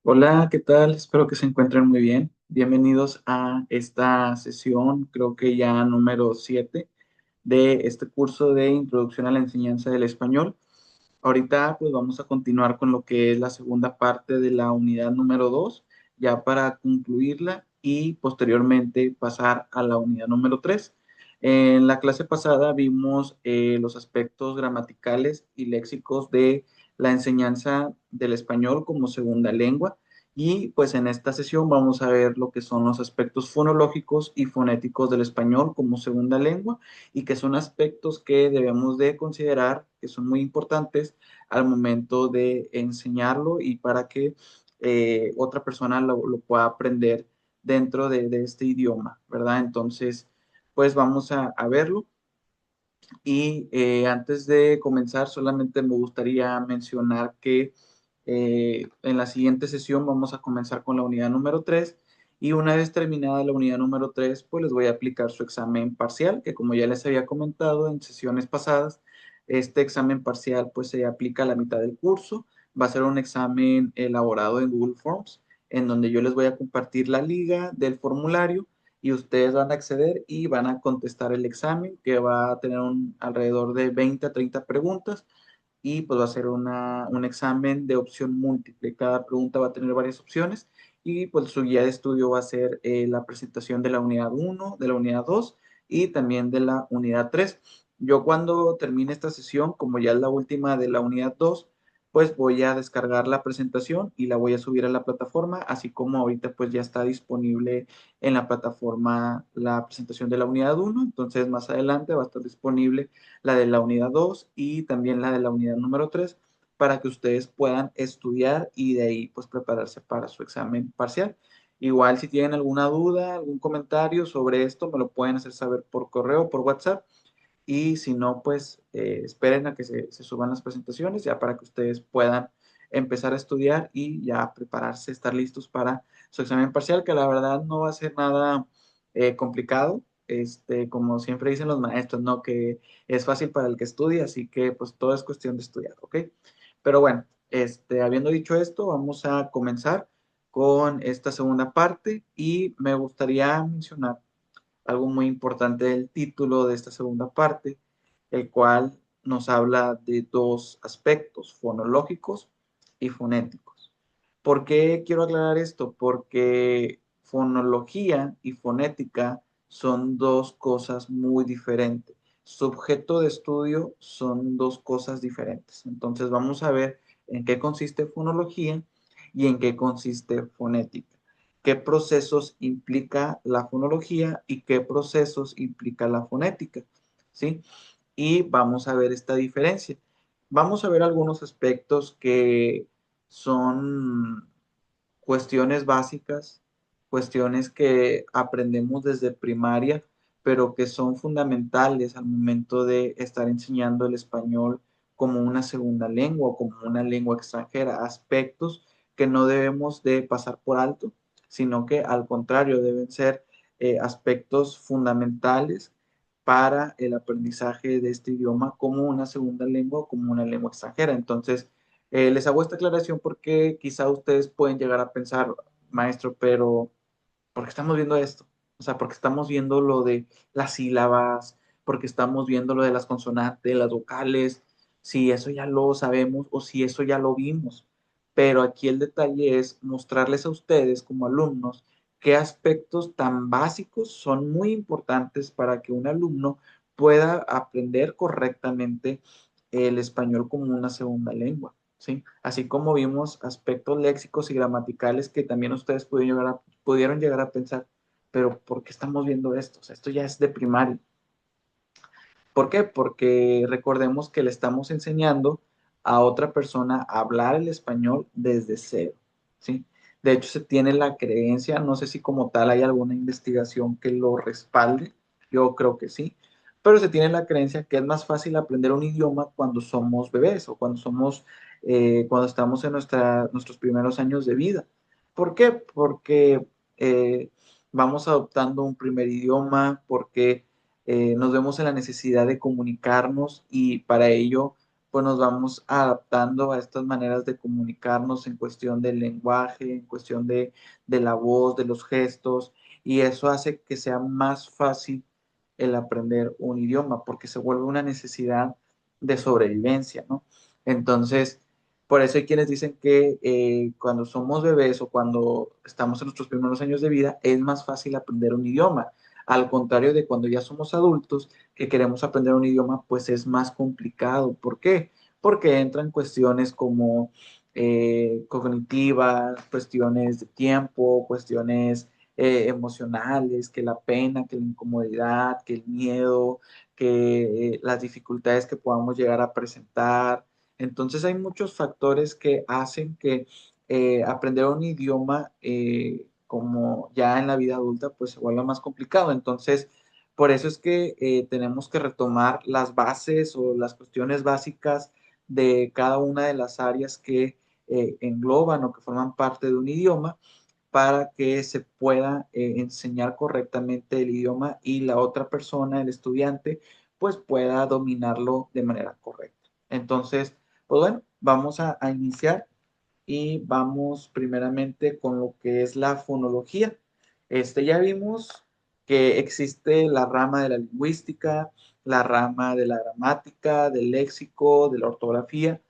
Hola, ¿qué tal? Espero que se encuentren muy bien. Bienvenidos a esta sesión, creo que ya número 7 de este curso de Introducción a la Enseñanza del Español. Ahorita pues vamos a continuar con lo que es la segunda parte de la unidad número 2, ya para concluirla y posteriormente pasar a la unidad número 3. En la clase pasada vimos los aspectos gramaticales y léxicos de la enseñanza del español como segunda lengua y pues en esta sesión vamos a ver lo que son los aspectos fonológicos y fonéticos del español como segunda lengua y que son aspectos que debemos de considerar que son muy importantes al momento de enseñarlo y para que otra persona lo pueda aprender dentro de este idioma, ¿verdad? Entonces, pues vamos a verlo. Y antes de comenzar, solamente me gustaría mencionar que en la siguiente sesión vamos a comenzar con la unidad número 3 y una vez terminada la unidad número 3 pues les voy a aplicar su examen parcial, que como ya les había comentado en sesiones pasadas, este examen parcial pues se aplica a la mitad del curso. Va a ser un examen elaborado en Google Forms, en donde yo les voy a compartir la liga del formulario y ustedes van a acceder y van a contestar el examen que va a tener alrededor de 20 a 30 preguntas y pues va a ser un examen de opción múltiple. Cada pregunta va a tener varias opciones y pues su guía de estudio va a ser la presentación de la unidad uno, de la unidad 2 y también de la unidad 3. Yo cuando termine esta sesión, como ya es la última de la unidad 2, pues voy a descargar la presentación y la voy a subir a la plataforma, así como ahorita pues ya está disponible en la plataforma la presentación de la unidad uno. Entonces más adelante va a estar disponible la de la unidad 2 y también la de la unidad número 3 para que ustedes puedan estudiar y de ahí pues prepararse para su examen parcial. Igual si tienen alguna duda, algún comentario sobre esto, me lo pueden hacer saber por correo, por WhatsApp. Y si no, pues esperen a que se suban las presentaciones ya para que ustedes puedan empezar a estudiar y ya prepararse, estar listos para su examen parcial, que la verdad no va a ser nada complicado. Como siempre dicen los maestros, ¿no? Que es fácil para el que estudia, así que pues todo es cuestión de estudiar, ¿ok? Pero bueno, habiendo dicho esto, vamos a comenzar con esta segunda parte y me gustaría mencionar algo muy importante del título de esta segunda parte, el cual nos habla de dos aspectos, fonológicos y fonéticos. ¿Por qué quiero aclarar esto? Porque fonología y fonética son dos cosas muy diferentes. Su objeto de estudio son dos cosas diferentes. Entonces vamos a ver en qué consiste fonología y en qué consiste fonética. ¿Qué procesos implica la fonología y qué procesos implica la fonética? ¿Sí? Y vamos a ver esta diferencia. Vamos a ver algunos aspectos que son cuestiones básicas, cuestiones que aprendemos desde primaria, pero que son fundamentales al momento de estar enseñando el español como una segunda lengua o como una lengua extranjera, aspectos que no debemos de pasar por alto, sino que al contrario deben ser aspectos fundamentales para el aprendizaje de este idioma como una segunda lengua o como una lengua extranjera. Entonces, les hago esta aclaración porque quizá ustedes pueden llegar a pensar, maestro, pero ¿por qué estamos viendo esto? O sea, porque estamos viendo lo de las sílabas, porque estamos viendo lo de las consonantes, las vocales, si eso ya lo sabemos o si eso ya lo vimos. Pero aquí el detalle es mostrarles a ustedes como alumnos qué aspectos tan básicos son muy importantes para que un alumno pueda aprender correctamente el español como una segunda lengua. ¿Sí? Así como vimos aspectos léxicos y gramaticales que también ustedes pudieron llegar a pensar, pero ¿por qué estamos viendo esto? O sea, esto ya es de primaria. ¿Por qué? Porque recordemos que le estamos enseñando a otra persona a hablar el español desde cero, ¿sí? De hecho, se tiene la creencia, no sé si como tal hay alguna investigación que lo respalde, yo creo que sí, pero se tiene la creencia que es más fácil aprender un idioma cuando somos bebés o cuando estamos en nuestros primeros años de vida. ¿Por qué? Porque vamos adoptando un primer idioma, porque nos vemos en la necesidad de comunicarnos y para ello pues nos vamos adaptando a estas maneras de comunicarnos en cuestión del lenguaje, en cuestión de la voz, de los gestos, y eso hace que sea más fácil el aprender un idioma, porque se vuelve una necesidad de sobrevivencia, ¿no? Entonces, por eso hay quienes dicen que cuando somos bebés o cuando estamos en nuestros primeros años de vida, es más fácil aprender un idioma. Al contrario de cuando ya somos adultos, que queremos aprender un idioma, pues es más complicado. ¿Por qué? Porque entran cuestiones como cognitivas, cuestiones de tiempo, cuestiones emocionales, que la pena, que la incomodidad, que el miedo, que las dificultades que podamos llegar a presentar. Entonces hay muchos factores que hacen que aprender un idioma como ya en la vida adulta pues se vuelva más complicado. Entonces, por eso es que tenemos que retomar las bases o las cuestiones básicas de cada una de las áreas que engloban o que forman parte de un idioma para que se pueda enseñar correctamente el idioma y la otra persona, el estudiante, pues pueda dominarlo de manera correcta. Entonces, pues bueno, vamos a iniciar y vamos primeramente con lo que es la fonología. Ya vimos que existe la rama de la lingüística, la rama de la gramática, del léxico, de la ortografía,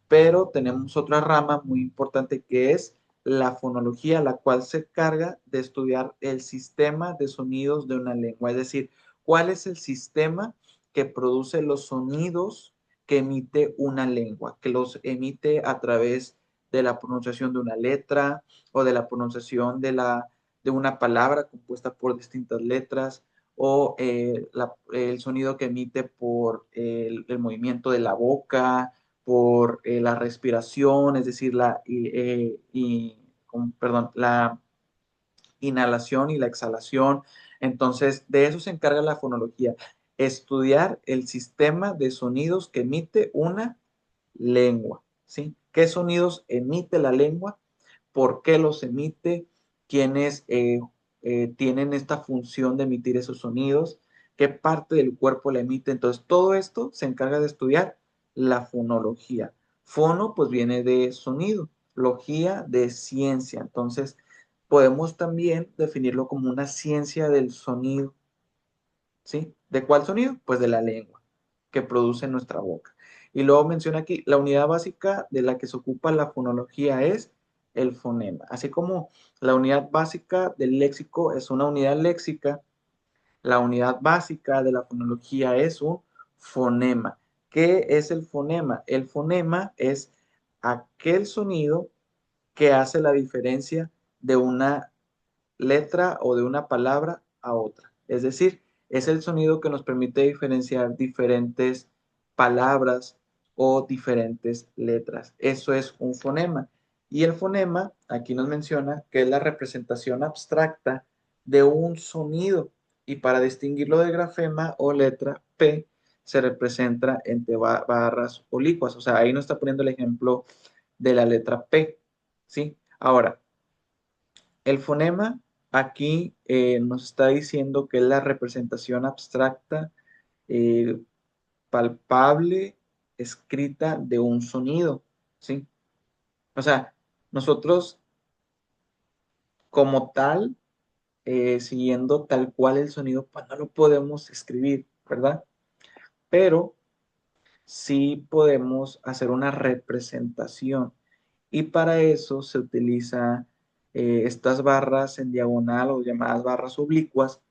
pero tenemos otra rama muy importante que es la fonología, la cual se encarga de estudiar el sistema de sonidos de una lengua, es decir, cuál es el sistema que produce los sonidos que emite una lengua, que los emite a través de la pronunciación de una letra o de la pronunciación de una palabra compuesta por distintas letras o el sonido que emite por el movimiento de la boca, por la respiración, es decir, perdón, la inhalación y la exhalación. Entonces, de eso se encarga la fonología, estudiar el sistema de sonidos que emite una lengua, ¿sí? ¿Qué sonidos emite la lengua? ¿Por qué los emite? ¿Quiénes tienen esta función de emitir esos sonidos? ¿Qué parte del cuerpo la emite? Entonces, todo esto se encarga de estudiar la fonología. Fono, pues viene de sonido, logía de ciencia. Entonces, podemos también definirlo como una ciencia del sonido, ¿sí? ¿De cuál sonido? Pues de la lengua que produce nuestra boca. Y luego menciona aquí, la unidad básica de la que se ocupa la fonología es el fonema. Así como la unidad básica del léxico es una unidad léxica, la unidad básica de la fonología es un fonema. ¿Qué es el fonema? El fonema es aquel sonido que hace la diferencia de una letra o de una palabra a otra. Es decir, es el sonido que nos permite diferenciar diferentes palabras o diferentes letras. Eso es un fonema. Y el fonema, aquí nos menciona que es la representación abstracta de un sonido. Y para distinguirlo de grafema o letra P, se representa entre barras o licuas. O sea, ahí nos está poniendo el ejemplo de la letra P. ¿Sí? Ahora, el fonema aquí nos está diciendo que es la representación abstracta, eh, palpable, escrita de un sonido, ¿sí? O sea, nosotros como tal, siguiendo tal cual el sonido, pues no lo podemos escribir, ¿verdad? Pero sí podemos hacer una representación y para eso se utiliza estas barras en diagonal o llamadas barras oblicuas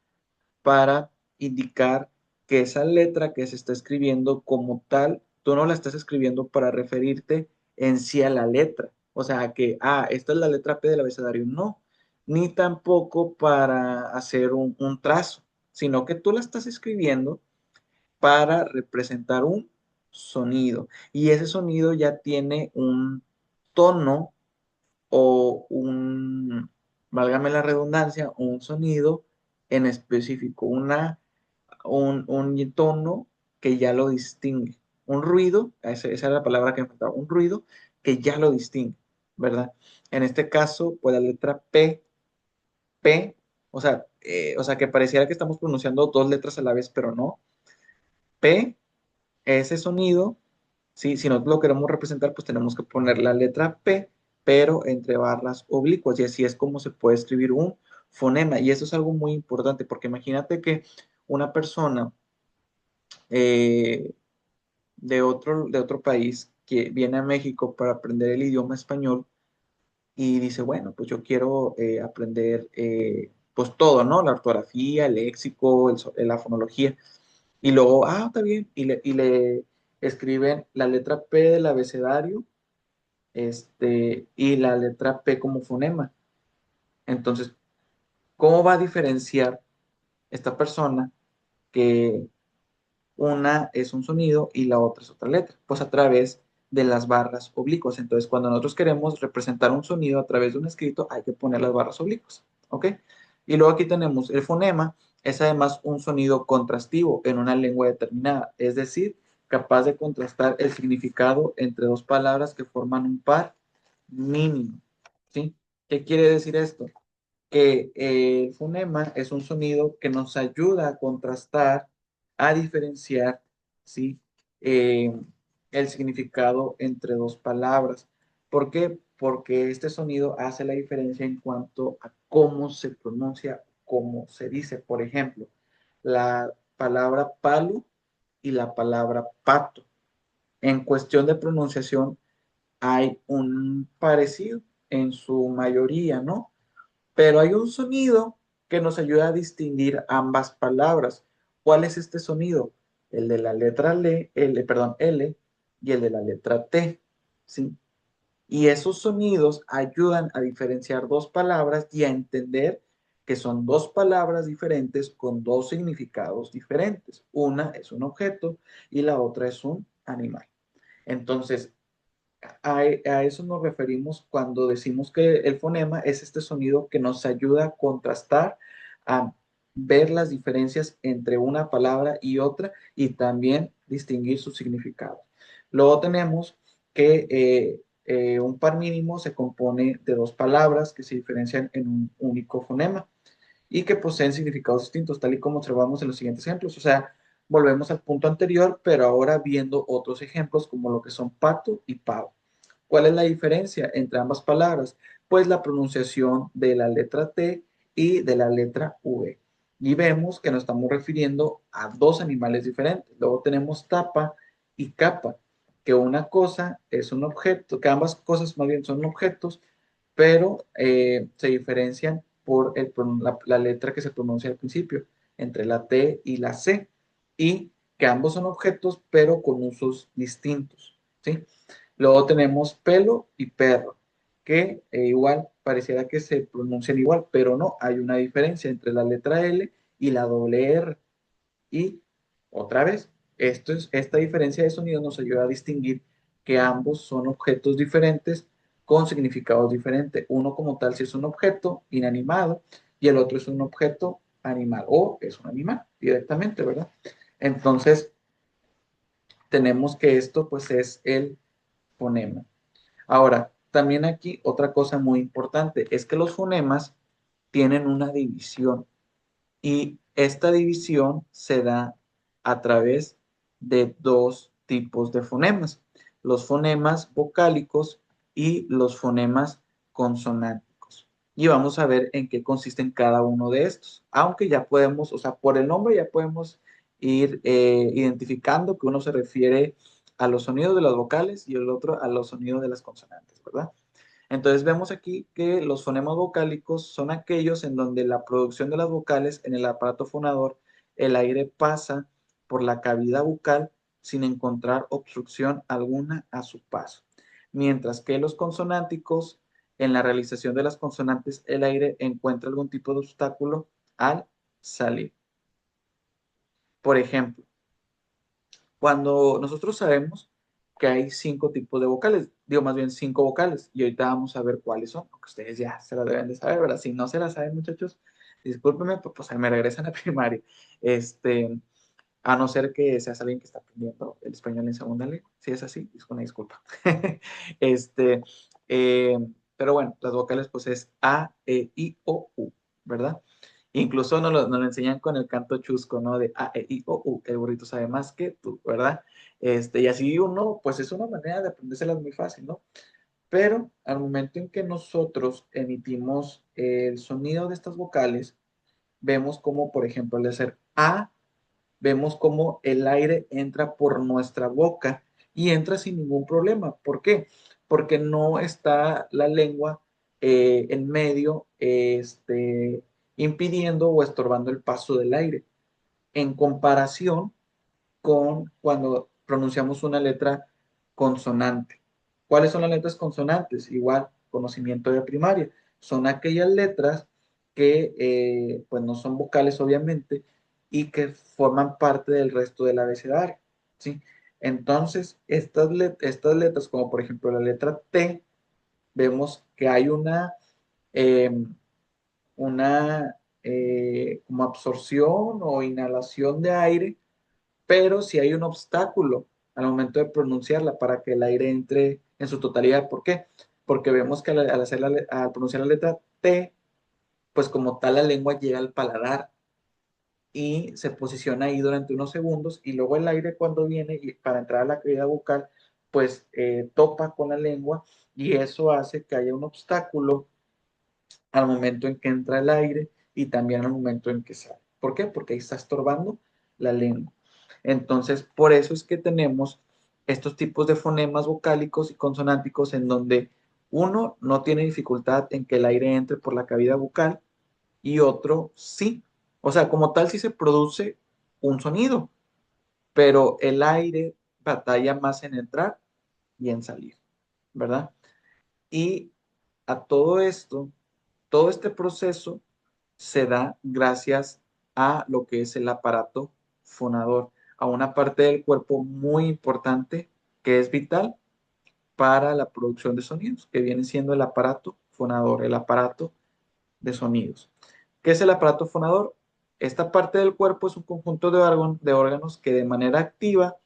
para indicar que esa letra que se está escribiendo como tal, tú no la estás escribiendo para referirte en sí a la letra. O sea, que, esta es la letra P del abecedario. No, ni tampoco para hacer un trazo, sino que tú la estás escribiendo para representar un sonido. Y ese sonido ya tiene un tono o válgame la redundancia, un sonido en específico, un tono que ya lo distingue, un ruido, esa era la palabra que me faltaba, un ruido que ya lo distingue, ¿verdad? En este caso, pues la letra P, o sea que pareciera que estamos pronunciando dos letras a la vez, pero no. P, ese sonido ¿sí? Si nosotros lo queremos representar, pues tenemos que poner la letra P, pero entre barras oblicuas, y así es como se puede escribir un fonema. Y eso es algo muy importante, porque imagínate que una persona eh, de otro país que viene a México para aprender el idioma español y dice, bueno, pues yo quiero aprender pues todo, ¿no? La ortografía, el léxico, la fonología. Y luego, está bien, y le escriben la letra P del abecedario, y la letra P como fonema. Entonces, ¿cómo va a diferenciar esta persona que una es un sonido y la otra es otra letra? Pues a través de las barras oblicuas. Entonces, cuando nosotros queremos representar un sonido a través de un escrito, hay que poner las barras oblicuas, ¿ok? Y luego aquí tenemos el fonema, es además un sonido contrastivo en una lengua determinada, es decir, capaz de contrastar el significado entre dos palabras que forman un par mínimo, ¿sí? ¿Qué quiere decir esto? Que el fonema es un sonido que nos ayuda a contrastar, a diferenciar, ¿sí? Eh, el significado entre dos palabras. ¿Por qué? Porque este sonido hace la diferencia en cuanto a cómo se pronuncia, cómo se dice. Por ejemplo, la palabra palo y la palabra pato. En cuestión de pronunciación hay un parecido en su mayoría, ¿no? Pero hay un sonido que nos ayuda a distinguir ambas palabras. ¿Cuál es este sonido? El de la letra L y el de la letra T, ¿sí? Y esos sonidos ayudan a diferenciar dos palabras y a entender que son dos palabras diferentes con dos significados diferentes. Una es un objeto y la otra es un animal. Entonces, a eso nos referimos cuando decimos que el fonema es este sonido que nos ayuda a contrastar, a ver las diferencias entre una palabra y otra y también distinguir su significado. Luego tenemos que un par mínimo se compone de dos palabras que se diferencian en un único fonema y que poseen significados distintos, tal y como observamos en los siguientes ejemplos. O sea, volvemos al punto anterior, pero ahora viendo otros ejemplos como lo que son pato y pavo. ¿Cuál es la diferencia entre ambas palabras? Pues la pronunciación de la letra T y de la letra V. Y vemos que nos estamos refiriendo a dos animales diferentes. Luego tenemos tapa y capa, que una cosa es un objeto, que ambas cosas más bien son objetos, pero se diferencian por la letra que se pronuncia al principio, entre la T y la C, y que ambos son objetos, pero con usos distintos, ¿sí? Luego tenemos pelo y perro, que igual pareciera que se pronuncian igual, pero no, hay una diferencia entre la letra L y la doble R. Y otra vez, esta diferencia de sonido nos ayuda a distinguir que ambos son objetos diferentes con significados diferentes. Uno como tal si es un objeto inanimado y el otro es un objeto animal o es un animal directamente, ¿verdad? Entonces, tenemos que esto pues es el fonema. Ahora, también aquí otra cosa muy importante es que los fonemas tienen una división y esta división se da a través de dos tipos de fonemas, los fonemas vocálicos y los fonemas consonánticos. Y vamos a ver en qué consisten cada uno de estos, aunque ya podemos, o sea, por el nombre ya podemos ir identificando que uno se refiere a los sonidos de las vocales y el otro a los sonidos de las consonantes, ¿verdad? Entonces vemos aquí que los fonemas vocálicos son aquellos en donde la producción de las vocales en el aparato fonador, el aire pasa por la cavidad bucal sin encontrar obstrucción alguna a su paso. Mientras que los consonánticos, en la realización de las consonantes, el aire encuentra algún tipo de obstáculo al salir. Por ejemplo, cuando nosotros sabemos que hay 5 tipos de vocales, digo más bien 5 vocales, y ahorita vamos a ver cuáles son, aunque ustedes ya se las deben de saber, ¿verdad? Si no se las saben, muchachos, discúlpenme, pues ahí me regresan a primaria. Este, a no ser que seas alguien que está aprendiendo el español en segunda lengua. Si es así, es una disculpa. este, eh, pero bueno, las vocales pues es A, E, I, O, U, ¿verdad? Incluso nos lo enseñan con el canto chusco, ¿no? De A, E, I, O, U. El burrito sabe más que tú, ¿verdad? Y así uno, pues es una manera de aprendérselas muy fácil, ¿no? Pero al momento en que nosotros emitimos el sonido de estas vocales, vemos como, por ejemplo, al hacer A, vemos como el aire entra por nuestra boca y entra sin ningún problema. ¿Por qué? Porque no está la lengua en medio, impidiendo o estorbando el paso del aire. En comparación con cuando pronunciamos una letra consonante. ¿Cuáles son las letras consonantes? Igual, conocimiento de primaria. Son aquellas letras que pues no son vocales obviamente y que forman parte del resto del abecedario, ¿sí? Entonces, estas letras, como por ejemplo la letra T, vemos que hay eh, una como absorción o inhalación de aire, pero si hay un obstáculo al momento de pronunciarla para que el aire entre en su totalidad. ¿Por qué? Porque vemos que al pronunciar la letra T, pues como tal la lengua llega al paladar y se posiciona ahí durante unos segundos y luego el aire cuando viene y para entrar a la cavidad bucal, pues topa con la lengua y eso hace que haya un obstáculo al momento en que entra el aire y también al momento en que sale. ¿Por qué? Porque ahí está estorbando la lengua. Entonces, por eso es que tenemos estos tipos de fonemas vocálicos y consonánticos en donde uno no tiene dificultad en que el aire entre por la cavidad bucal y otro sí. O sea, como tal sí se produce un sonido, pero el aire batalla más en entrar y en salir, ¿verdad? Y a todo esto, todo este proceso se da gracias a lo que es el aparato fonador, a una parte del cuerpo muy importante que es vital para la producción de sonidos, que viene siendo el aparato fonador, el aparato de sonidos. ¿Qué es el aparato fonador? Esta parte del cuerpo es un conjunto de órganos que de manera activa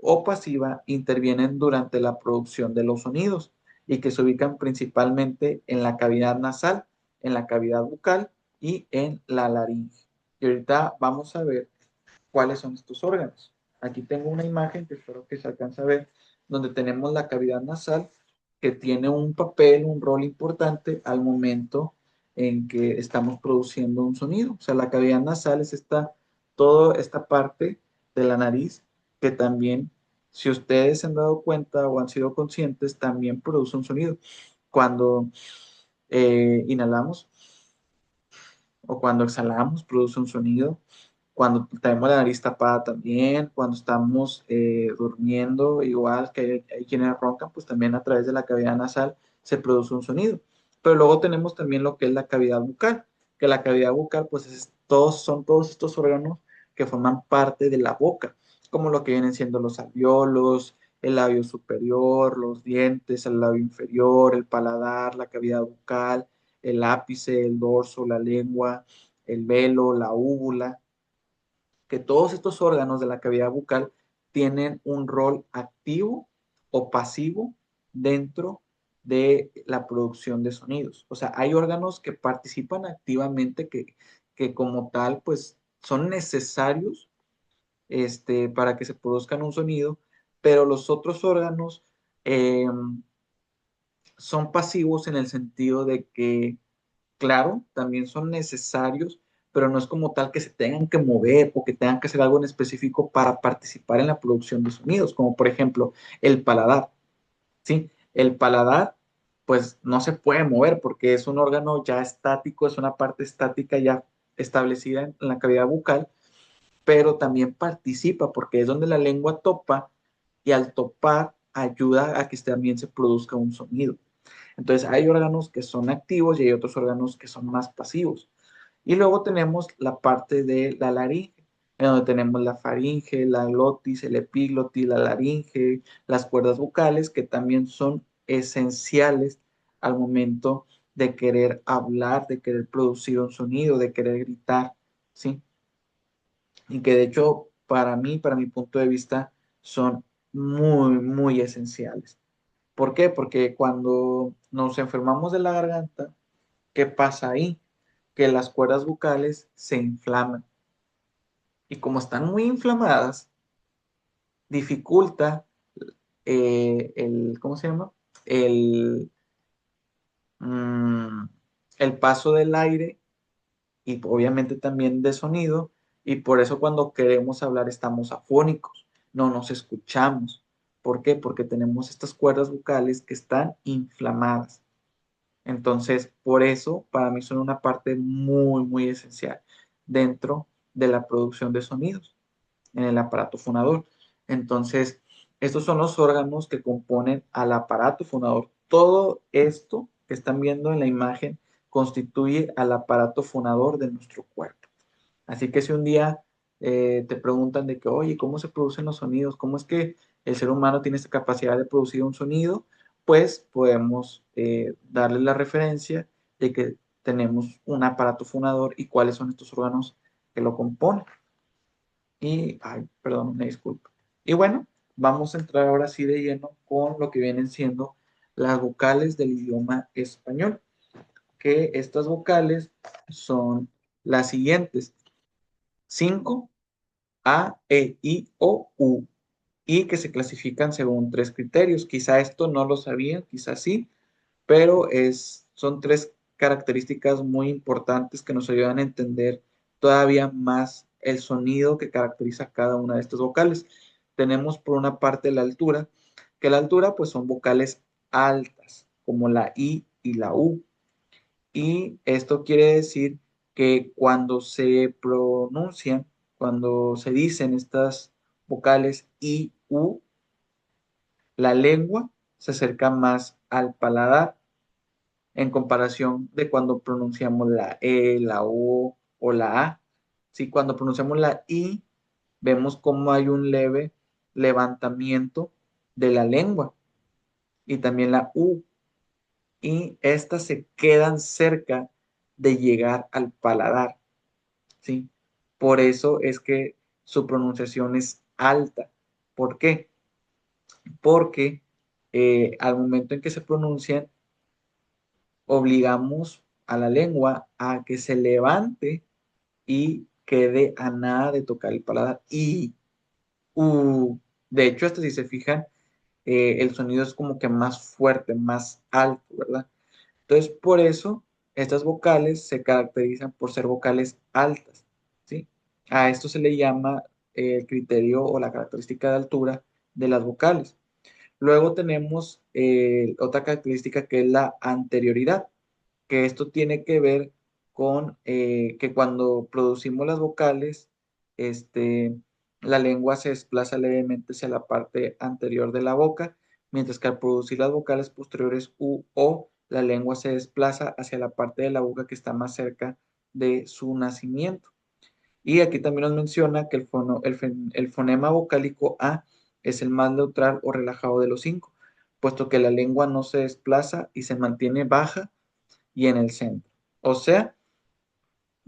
o pasiva intervienen durante la producción de los sonidos y que se ubican principalmente en la cavidad nasal, en la cavidad bucal y en la laringe. Y ahorita vamos a ver cuáles son estos órganos. Aquí tengo una imagen que espero que se alcance a ver, donde tenemos la cavidad nasal que tiene un papel, un rol importante al momento en que estamos produciendo un sonido. O sea, la cavidad nasal es toda esta parte de la nariz que también, si ustedes se han dado cuenta o han sido conscientes, también produce un sonido. Cuando inhalamos o cuando exhalamos, produce un sonido. Cuando tenemos la nariz tapada también, cuando estamos durmiendo, igual que hay quienes roncan, pues también a través de la cavidad nasal se produce un sonido. Pero luego tenemos también lo que es la cavidad bucal, que la cavidad bucal pues son todos estos órganos que forman parte de la boca, como lo que vienen siendo los alvéolos, el labio superior, los dientes, el labio inferior, el paladar, la cavidad bucal, el ápice, el dorso, la lengua, el velo, la úvula, que todos estos órganos de la cavidad bucal tienen un rol activo o pasivo dentro de la producción de sonidos. O sea, hay órganos que participan activamente, que como tal, pues son necesarios para que se produzcan un sonido, pero los otros órganos eh, son pasivos en el sentido de que claro, también son necesarios, pero no es como tal que se tengan que mover o que tengan que hacer algo en específico para participar en la producción de sonidos, como por ejemplo el paladar, ¿sí? El paladar, pues no se puede mover porque es un órgano ya estático, es una parte estática ya establecida en la cavidad bucal, pero también participa porque es donde la lengua topa y al topar ayuda a que también se produzca un sonido. Entonces hay órganos que son activos y hay otros órganos que son más pasivos. Y luego tenemos la parte de la laringe, en donde tenemos la faringe, la glotis, el epiglotis, la laringe, las cuerdas vocales, que también son esenciales al momento de querer hablar, de querer producir un sonido, de querer gritar, ¿sí? Y que de hecho, para mí, para mi punto de vista, son muy, muy esenciales. ¿Por qué? Porque cuando nos enfermamos de la garganta, ¿qué pasa ahí? Que las cuerdas vocales se inflaman. Y como están muy inflamadas, dificulta ¿cómo se llama? El, mm, el paso del aire y obviamente también de sonido, y por eso cuando queremos hablar estamos afónicos, no nos escuchamos. ¿Por qué? Porque tenemos estas cuerdas vocales que están inflamadas. Entonces, por eso para mí son una parte muy, muy esencial dentro de la producción de sonidos en el aparato fonador. Entonces, estos son los órganos que componen al aparato fonador. Todo esto que están viendo en la imagen constituye al aparato fonador de nuestro cuerpo. Así que si un día te preguntan de que, oye, ¿cómo se producen los sonidos? ¿Cómo es que el ser humano tiene esta capacidad de producir un sonido? Pues podemos darle la referencia de que tenemos un aparato fonador y cuáles son estos órganos que lo componen. Y, ay, perdón, me disculpo. Y bueno, vamos a entrar ahora sí de lleno con lo que vienen siendo las vocales del idioma español, que estas vocales son las siguientes: 5, A, E, I, O, U, y que se clasifican según tres criterios. Quizá esto no lo sabían, quizá sí, pero son tres características muy importantes que nos ayudan a entender todavía más el sonido que caracteriza cada una de estas vocales. Tenemos por una parte la altura, que la altura pues son vocales altas, como la I y la U. Y esto quiere decir que cuando se pronuncian, cuando se dicen estas vocales I, U, la lengua se acerca más al paladar en comparación de cuando pronunciamos la E, la O o la A. Sí, cuando pronunciamos la I, vemos cómo hay un leve levantamiento de la lengua y también la U, y estas se quedan cerca de llegar al paladar, ¿sí? Por eso es que su pronunciación es alta. ¿Por qué? Porque al momento en que se pronuncian, obligamos a la lengua a que se levante y quede a nada de tocar el paladar. Y, de hecho, hasta si se fijan, el sonido es como que más fuerte, más alto, ¿verdad? Entonces, por eso, estas vocales se caracterizan por ser vocales altas, ¿sí? A esto se le llama el criterio o la característica de altura de las vocales. Luego tenemos otra característica que es la anterioridad, que esto tiene que ver con que cuando producimos las vocales, la lengua se desplaza levemente hacia la parte anterior de la boca, mientras que al producir las vocales posteriores U, O, la lengua se desplaza hacia la parte de la boca que está más cerca de su nacimiento. Y aquí también nos menciona que el fonema vocálico A es el más neutral o relajado de los cinco, puesto que la lengua no se desplaza y se mantiene baja y en el centro. O sea,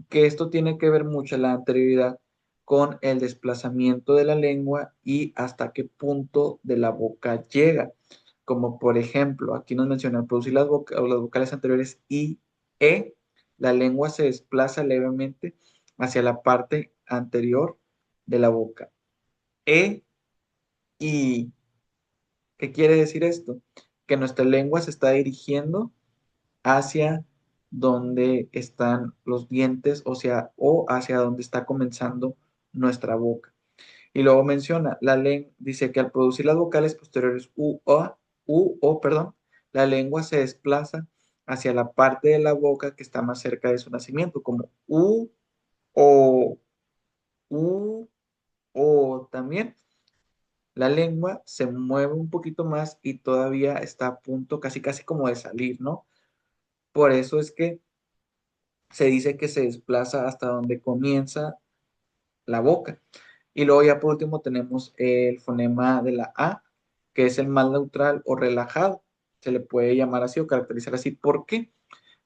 que esto tiene que ver mucho la anterioridad con el desplazamiento de la lengua y hasta qué punto de la boca llega. Como por ejemplo, aquí nos menciona, al producir las vocales anteriores I, E, la lengua se desplaza levemente hacia la parte anterior de la boca. E, I. ¿Qué quiere decir esto? Que nuestra lengua se está dirigiendo hacia donde están los dientes, o hacia donde está comenzando nuestra boca. Y luego menciona, dice que al producir las vocales posteriores perdón, la lengua se desplaza hacia la parte de la boca que está más cerca de su nacimiento, como o, U, O también. La lengua se mueve un poquito más y todavía está a punto casi casi como de salir, ¿no? Por eso es que se dice que se desplaza hasta donde comienza la boca. Y luego ya por último tenemos el fonema de la A, que es el más neutral o relajado. Se le puede llamar así o caracterizar así. ¿Por qué?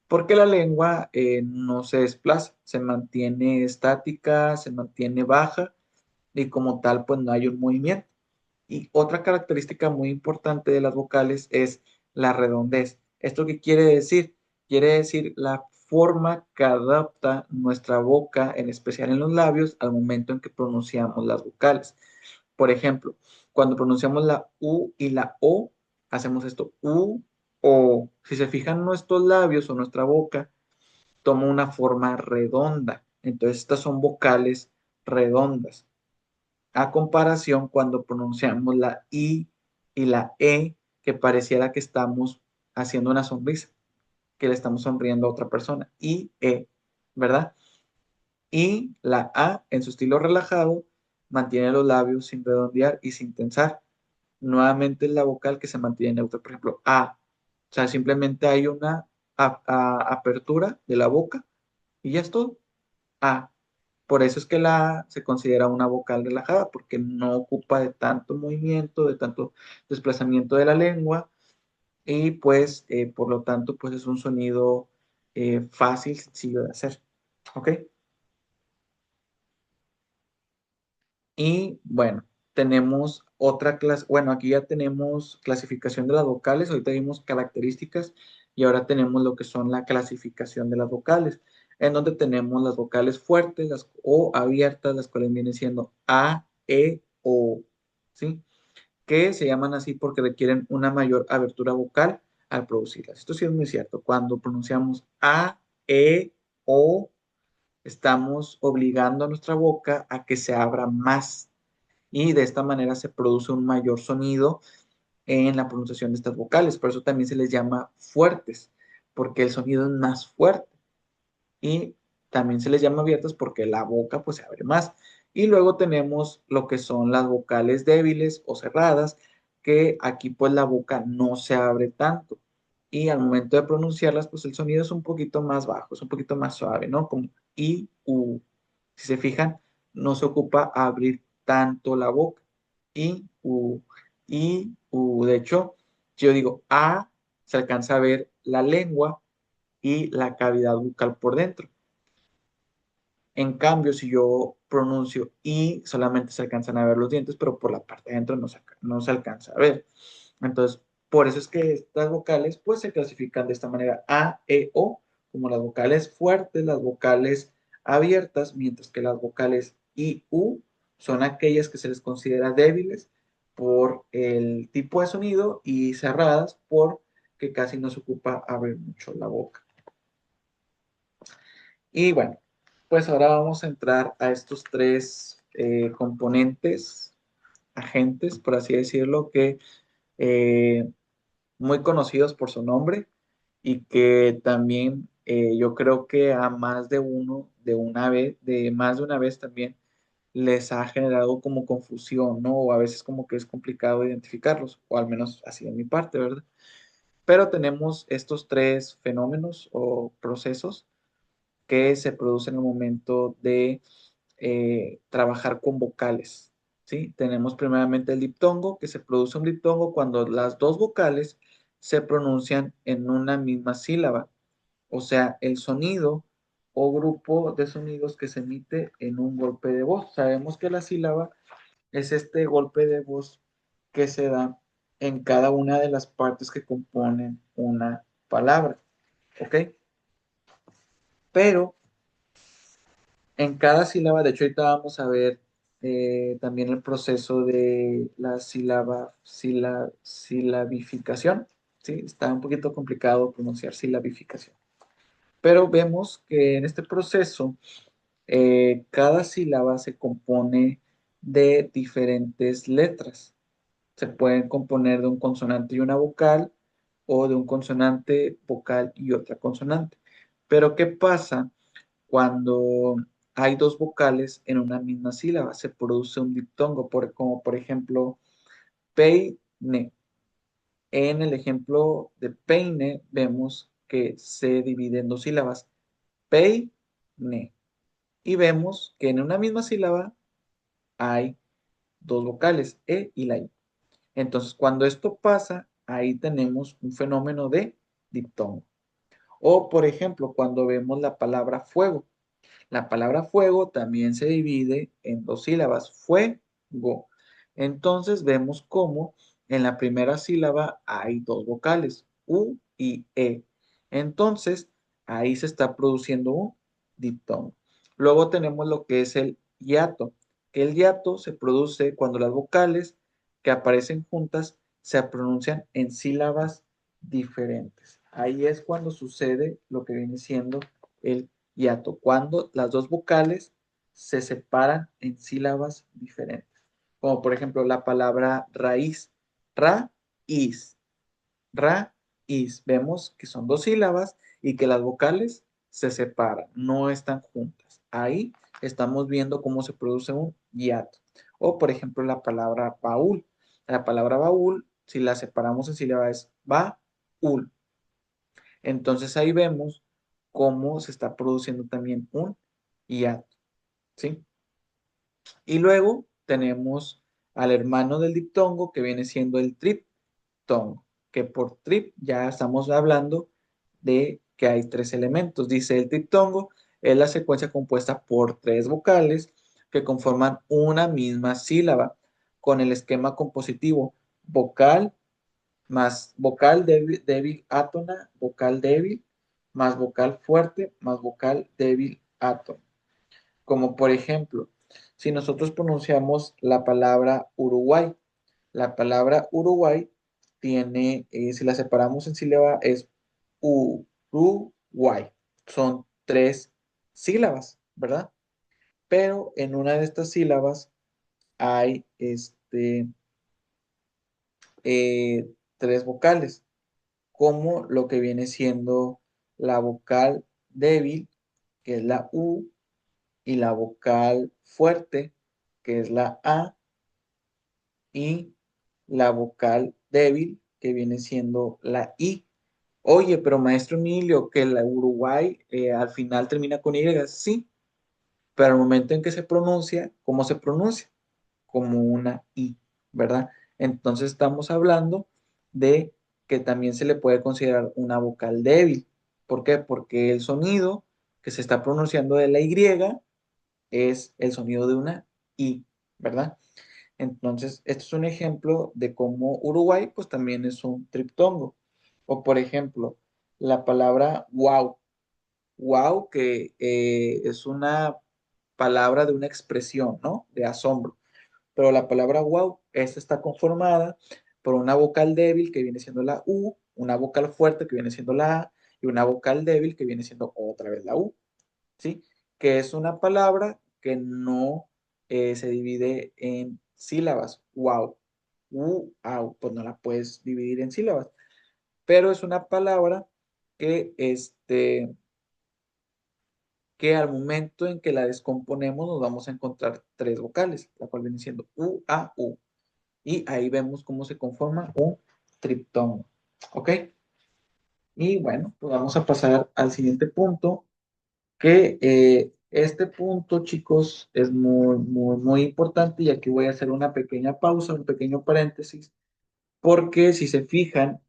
Porque la lengua no se desplaza, se mantiene estática, se mantiene baja y como tal pues no hay un movimiento. Y otra característica muy importante de las vocales es la redondez. ¿Esto qué quiere decir? Quiere decir la forma que adapta nuestra boca, en especial en los labios, al momento en que pronunciamos las vocales. Por ejemplo, Cuando pronunciamos la U y la O, hacemos esto, U, O. Si se fijan, nuestros labios o nuestra boca toma una forma redonda. Entonces, estas son vocales redondas. A comparación cuando pronunciamos la I y la E, que pareciera que estamos haciendo una sonrisa, que le estamos sonriendo a otra persona. I, E, ¿verdad? Y la A, en su estilo relajado, mantiene los labios sin redondear y sin tensar. Nuevamente es la vocal que se mantiene neutra. Por ejemplo, A. O sea, simplemente hay una apertura de la boca y ya es todo. A. Por eso es que la A se considera una vocal relajada, porque no ocupa de tanto movimiento, de tanto desplazamiento de la lengua, y pues, por lo tanto, pues es un sonido fácil, sencillo de hacer. ¿Ok? Y bueno, tenemos otra clase, bueno, aquí ya tenemos clasificación de las vocales, ahorita vimos características y ahora tenemos lo que son la clasificación de las vocales, en donde tenemos las vocales fuertes las, o abiertas, las cuales vienen siendo A, E, O, ¿sí? Que se llaman así porque requieren una mayor abertura vocal al producirlas. Esto sí es muy cierto. Cuando pronunciamos A, E, O, estamos obligando a nuestra boca a que se abra más y de esta manera se produce un mayor sonido en la pronunciación de estas vocales. Por eso también se les llama fuertes, porque el sonido es más fuerte. Y también se les llama abiertas porque la boca pues se abre más. Y luego tenemos lo que son las vocales débiles o cerradas, que aquí pues la boca no se abre tanto. Y al momento de pronunciarlas pues el sonido es un poquito más bajo, es un poquito más suave, ¿no? Como I, U. Si se fijan, no se ocupa abrir tanto la boca. I, U, I, U. De hecho, si yo digo A, se alcanza a ver la lengua y la cavidad bucal por dentro. En cambio, si yo pronuncio I, solamente se alcanzan a ver los dientes, pero por la parte de adentro no se alcanza a ver. Entonces, por eso es que estas vocales pues se clasifican de esta manera: A, E, O, como las vocales fuertes, las vocales abiertas, mientras que las vocales I, U son aquellas que se les considera débiles por el tipo de sonido y cerradas porque casi no se ocupa abrir mucho la boca. Y bueno, pues ahora vamos a entrar a estos tres componentes, agentes, por así decirlo, que eh, muy conocidos por su nombre y que también yo creo que a más de uno, de más de una vez también les ha generado como confusión, ¿no? O a veces como que es complicado identificarlos, o al menos así de mi parte, ¿verdad? Pero tenemos estos tres fenómenos o procesos que se producen en el momento de trabajar con vocales, ¿sí? Tenemos primeramente el diptongo, que se produce un diptongo cuando las dos vocales se pronuncian en una misma sílaba, o sea, el sonido o grupo de sonidos que se emite en un golpe de voz. Sabemos que la sílaba es este golpe de voz que se da en cada una de las partes que componen una palabra, ¿ok? Pero en cada sílaba, de hecho, ahorita vamos a ver también el proceso de la silabificación. ¿Sí? Está un poquito complicado pronunciar silabificación. Pero vemos que en este proceso, cada sílaba se compone de diferentes letras. Se pueden componer de un consonante y una vocal, o de un consonante, vocal y otra consonante. Pero ¿qué pasa cuando hay dos vocales en una misma sílaba? Se produce un diptongo, como por ejemplo peine. En el ejemplo de peine vemos que se divide en dos sílabas, peine. Y vemos que en una misma sílaba hay dos vocales, e y la i. Entonces, cuando esto pasa, ahí tenemos un fenómeno de diptongo. O, por ejemplo, cuando vemos la palabra fuego. La palabra fuego también se divide en dos sílabas, fuego. Entonces vemos cómo en la primera sílaba hay dos vocales, U y E. Entonces ahí se está produciendo un diptongo. Luego tenemos lo que es el hiato. El hiato se produce cuando las vocales que aparecen juntas se pronuncian en sílabas diferentes. Ahí es cuando sucede lo que viene siendo el hiato, cuando las dos vocales se separan en sílabas diferentes. Como por ejemplo la palabra raíz, is, is. Vemos que son dos sílabas y que las vocales se separan, no están juntas. Ahí estamos viendo cómo se produce un hiato. O por ejemplo la palabra baúl. La palabra baúl, si la separamos en sílabas, es baúl. Entonces ahí vemos cómo se está produciendo también un hiato, ¿sí? Y luego tenemos al hermano del diptongo que viene siendo el triptongo, que por trip ya estamos hablando de que hay tres elementos. Dice el triptongo es la secuencia compuesta por tres vocales que conforman una misma sílaba con el esquema compositivo vocal más vocal débil, débil átona, vocal débil, más vocal fuerte, más vocal débil átona. Como por ejemplo, si nosotros pronunciamos la palabra Uruguay, la palabra Uruguay tiene, si la separamos en sílaba, es Uruguay. Son tres sílabas, ¿verdad? Pero en una de estas sílabas hay tres vocales, como lo que viene siendo la vocal débil, que es la U, y la vocal fuerte, que es la A, y la vocal débil, que viene siendo la I. Oye, pero maestro Emilio, que la Uruguay al final termina con Y, sí, pero al momento en que se pronuncia, ¿cómo se pronuncia? Como una I, ¿verdad? Entonces estamos hablando de que también se le puede considerar una vocal débil. ¿Por qué? Porque el sonido que se está pronunciando de la Y es el sonido de una I, ¿verdad? Entonces, este es un ejemplo de cómo Uruguay, pues también es un triptongo. O por ejemplo, la palabra wow. Wow, que es una palabra de una expresión, ¿no? De asombro. Pero la palabra wow, esta está conformada por una vocal débil que viene siendo la U, una vocal fuerte que viene siendo la A y una vocal débil que viene siendo otra vez la U, ¿sí? Que es una palabra que no se divide en sílabas. Wow. Pues no la puedes dividir en sílabas. Pero es una palabra que, que al momento en que la descomponemos nos vamos a encontrar tres vocales, la cual viene siendo U, A, U. Y ahí vemos cómo se conforma un triptongo. ¿Ok? Y bueno, pues vamos a pasar al siguiente punto, que este punto, chicos, es muy, muy, muy importante y aquí voy a hacer una pequeña pausa, un pequeño paréntesis, porque si se fijan,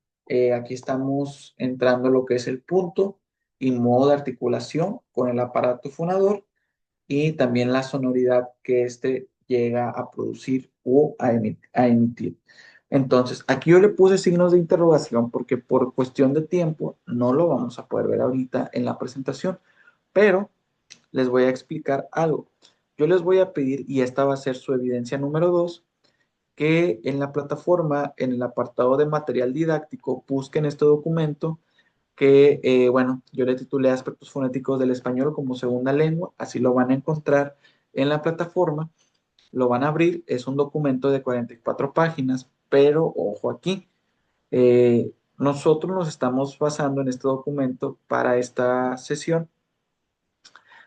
aquí estamos entrando a lo que es el punto y modo de articulación con el aparato fonador y también la sonoridad que éste llega a producir o a emitir. Entonces, aquí yo le puse signos de interrogación porque por cuestión de tiempo no lo vamos a poder ver ahorita en la presentación, pero les voy a explicar algo. Yo les voy a pedir, y esta va a ser su evidencia número 2, que en la plataforma, en el apartado de material didáctico, busquen este documento que, bueno, yo le titulé Aspectos fonéticos del español como segunda lengua, así lo van a encontrar en la plataforma, lo van a abrir, es un documento de 44 páginas, pero ojo aquí, nosotros nos estamos basando en este documento para esta sesión,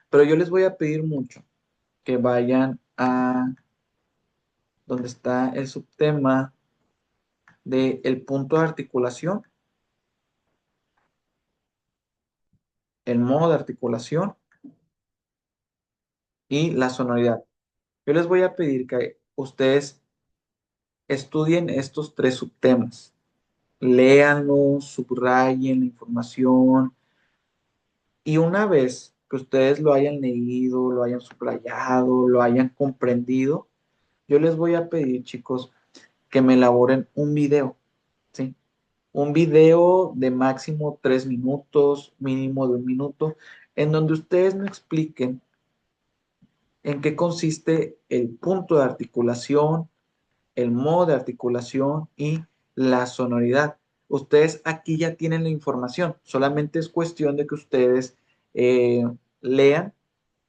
pero yo les voy a pedir mucho que vayan a donde está el subtema del punto de articulación, el modo de articulación y la sonoridad. Yo les voy a pedir que ustedes estudien estos tres subtemas, léanlos, subrayen la información y una vez que ustedes lo hayan leído, lo hayan subrayado, lo hayan comprendido, yo les voy a pedir, chicos, que me elaboren un video, ¿sí? Un video de máximo 3 minutos, mínimo de 1 minuto, en donde ustedes me expliquen en qué consiste el punto de articulación, el modo de articulación y la sonoridad. Ustedes aquí ya tienen la información, solamente es cuestión de que ustedes eh, lean,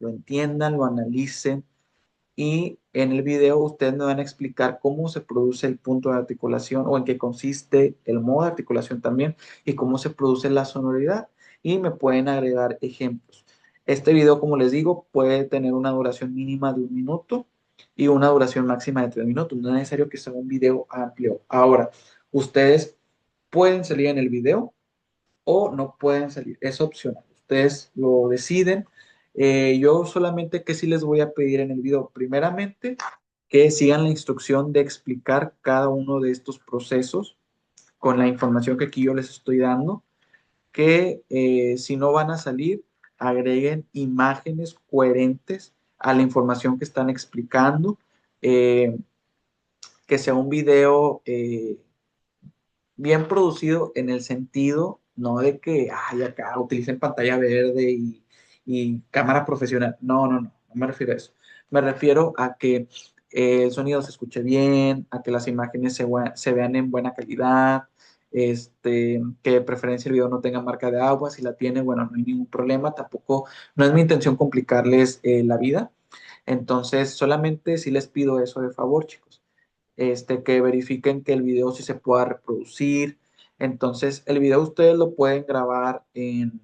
lo entiendan, lo analicen y en el video ustedes me van a explicar cómo se produce el punto de articulación o en qué consiste el modo de articulación también y cómo se produce la sonoridad y me pueden agregar ejemplos. Este video, como les digo, puede tener una duración mínima de 1 minuto y una duración máxima de 3 minutos. No es necesario que sea un video amplio. Ahora, ustedes pueden salir en el video o no pueden salir. Es opcional. Ustedes lo deciden. Yo solamente que sí les voy a pedir en el video, primeramente, que sigan la instrucción de explicar cada uno de estos procesos con la información que aquí yo les estoy dando, que si no van a salir, agreguen imágenes coherentes a la información que están explicando, eh, que sea un video bien producido en el sentido, no de que, ay, acá utilicen pantalla verde y cámara profesional. No, no, no, no me refiero a eso. Me refiero a que el sonido se escuche bien, a que las imágenes se vean en buena calidad, que de preferencia el video no tenga marca de agua. Si la tiene, bueno, no hay ningún problema. Tampoco, no es mi intención complicarles la vida. Entonces, solamente si les pido eso de favor, chicos, que verifiquen que el video sí se pueda reproducir. Entonces, el video ustedes lo pueden grabar en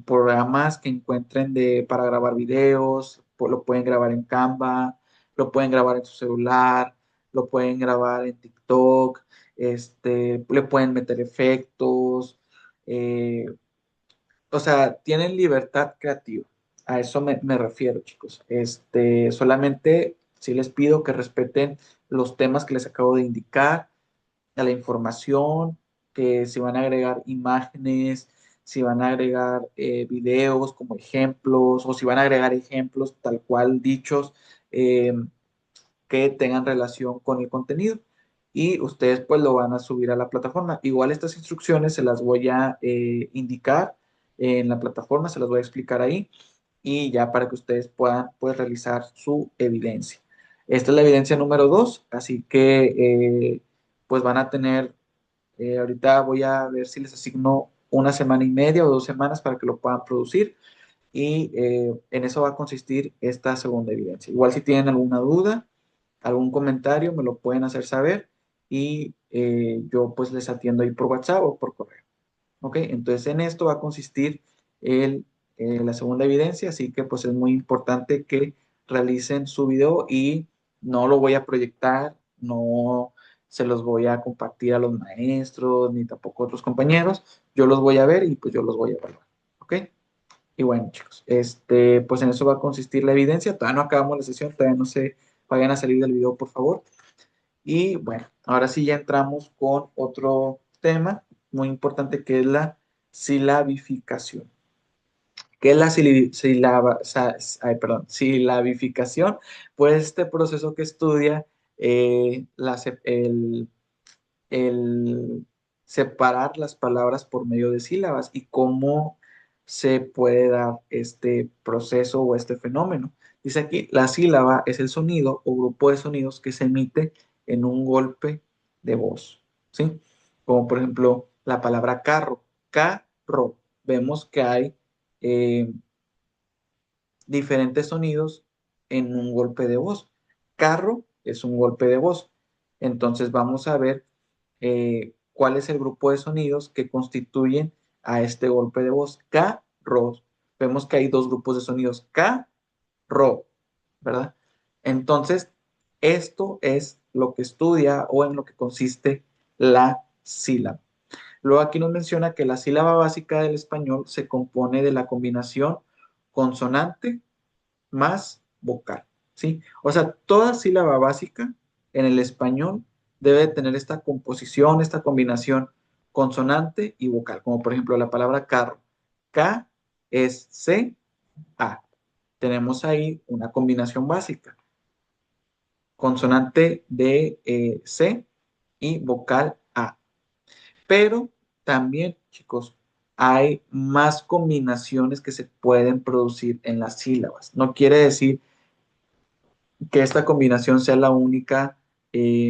programas que encuentren para grabar videos, lo pueden grabar en Canva, lo pueden grabar en su celular, lo pueden grabar en TikTok, le pueden meter efectos, eh, o sea, tienen libertad creativa. A eso me refiero, chicos. Solamente sí les pido que respeten los temas que les acabo de indicar, a la información, que si van a agregar imágenes, si van a agregar videos como ejemplos, o si van a agregar ejemplos tal cual dichos, eh, que tengan relación con el contenido y ustedes pues lo van a subir a la plataforma. Igual estas instrucciones se las voy a indicar en la plataforma, se las voy a explicar ahí y ya para que ustedes puedan pues realizar su evidencia. Esta es la evidencia número 2, así que pues van a tener, ahorita voy a ver si les asigno 1 semana y media o 2 semanas para que lo puedan producir y en eso va a consistir esta segunda evidencia. Igual si tienen alguna duda, algún comentario, me lo pueden hacer saber y yo pues les atiendo ahí por WhatsApp o por correo. ¿Ok? Entonces en esto va a consistir la segunda evidencia, así que pues es muy importante que realicen su video y no lo voy a proyectar, no se los voy a compartir a los maestros ni tampoco a otros compañeros, yo los voy a ver y pues yo los voy a evaluar. ¿Ok? Y bueno, chicos, pues en eso va a consistir la evidencia. Todavía no acabamos la sesión, todavía no se vayan a salir del video, por favor. Y bueno, ahora sí ya entramos con otro tema muy importante que es la silabificación. ¿Qué es la silabificación? Pues este proceso que estudia el separar las palabras por medio de sílabas y cómo se puede dar este proceso o este fenómeno. Dice aquí, la sílaba es el sonido o grupo de sonidos que se emite en un golpe de voz, ¿sí? Como por ejemplo la palabra carro, carro. Vemos que hay eh, diferentes sonidos en un golpe de voz. Carro es un golpe de voz. Entonces vamos a ver cuál es el grupo de sonidos que constituyen a este golpe de voz. Carro. Vemos que hay dos grupos de sonidos. Carro, ¿verdad? Entonces, esto es lo que estudia o en lo que consiste la sílaba. Luego aquí nos menciona que la sílaba básica del español se compone de la combinación consonante más vocal, ¿sí? O sea, toda sílaba básica en el español debe tener esta composición, esta combinación consonante y vocal, como por ejemplo la palabra carro. K es C, A. Tenemos ahí una combinación básica, consonante de C y vocal A. Pero también, chicos, hay más combinaciones que se pueden producir en las sílabas. No quiere decir que esta combinación sea la única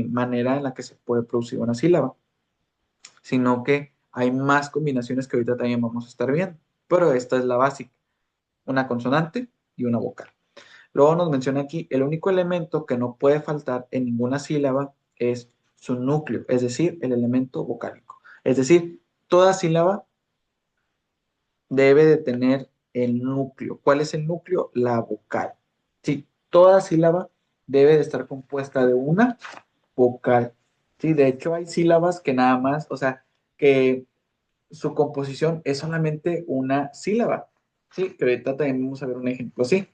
manera en la que se puede producir una sílaba, sino que hay más combinaciones que ahorita también vamos a estar viendo, pero esta es la básica, una consonante y una vocal. Luego nos menciona aquí, el único elemento que no puede faltar en ninguna sílaba es su núcleo, es decir, el elemento vocálico. Es decir, toda sílaba debe de tener el núcleo. ¿Cuál es el núcleo? La vocal. Sí, toda sílaba debe de estar compuesta de una vocal. Sí, de hecho hay sílabas que nada más, o sea, que su composición es solamente una sílaba. Sí, que ahorita también vamos a ver un ejemplo, sí.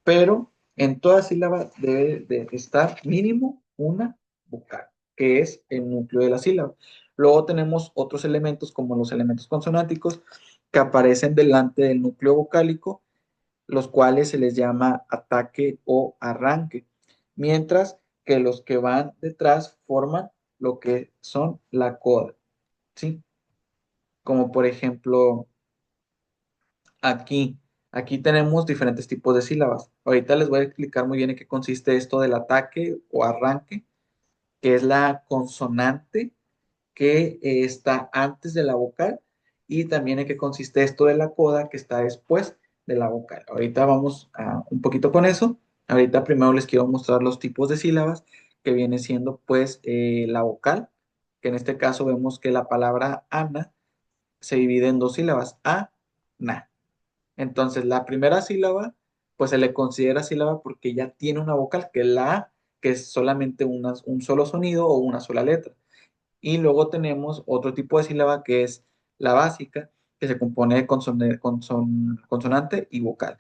Pero en toda sílaba debe de estar mínimo una vocal, que es el núcleo de la sílaba. Luego tenemos otros elementos como los elementos consonánticos que aparecen delante del núcleo vocálico, los cuales se les llama ataque o arranque, mientras que los que van detrás forman lo que son la coda, ¿sí? Como por ejemplo aquí, aquí tenemos diferentes tipos de sílabas. Ahorita les voy a explicar muy bien en qué consiste esto del ataque o arranque, que es la consonante que está antes de la vocal, y también en qué consiste esto de la coda que está después de la vocal. Ahorita vamos a un poquito con eso. Ahorita primero les quiero mostrar los tipos de sílabas que viene siendo pues la vocal, que en este caso vemos que la palabra ana se divide en dos sílabas, a, na. Entonces, la primera sílaba, pues se le considera sílaba porque ya tiene una vocal, que es la A, que es solamente un solo sonido o una sola letra. Y luego tenemos otro tipo de sílaba que es la básica, que se compone de consonante y vocal,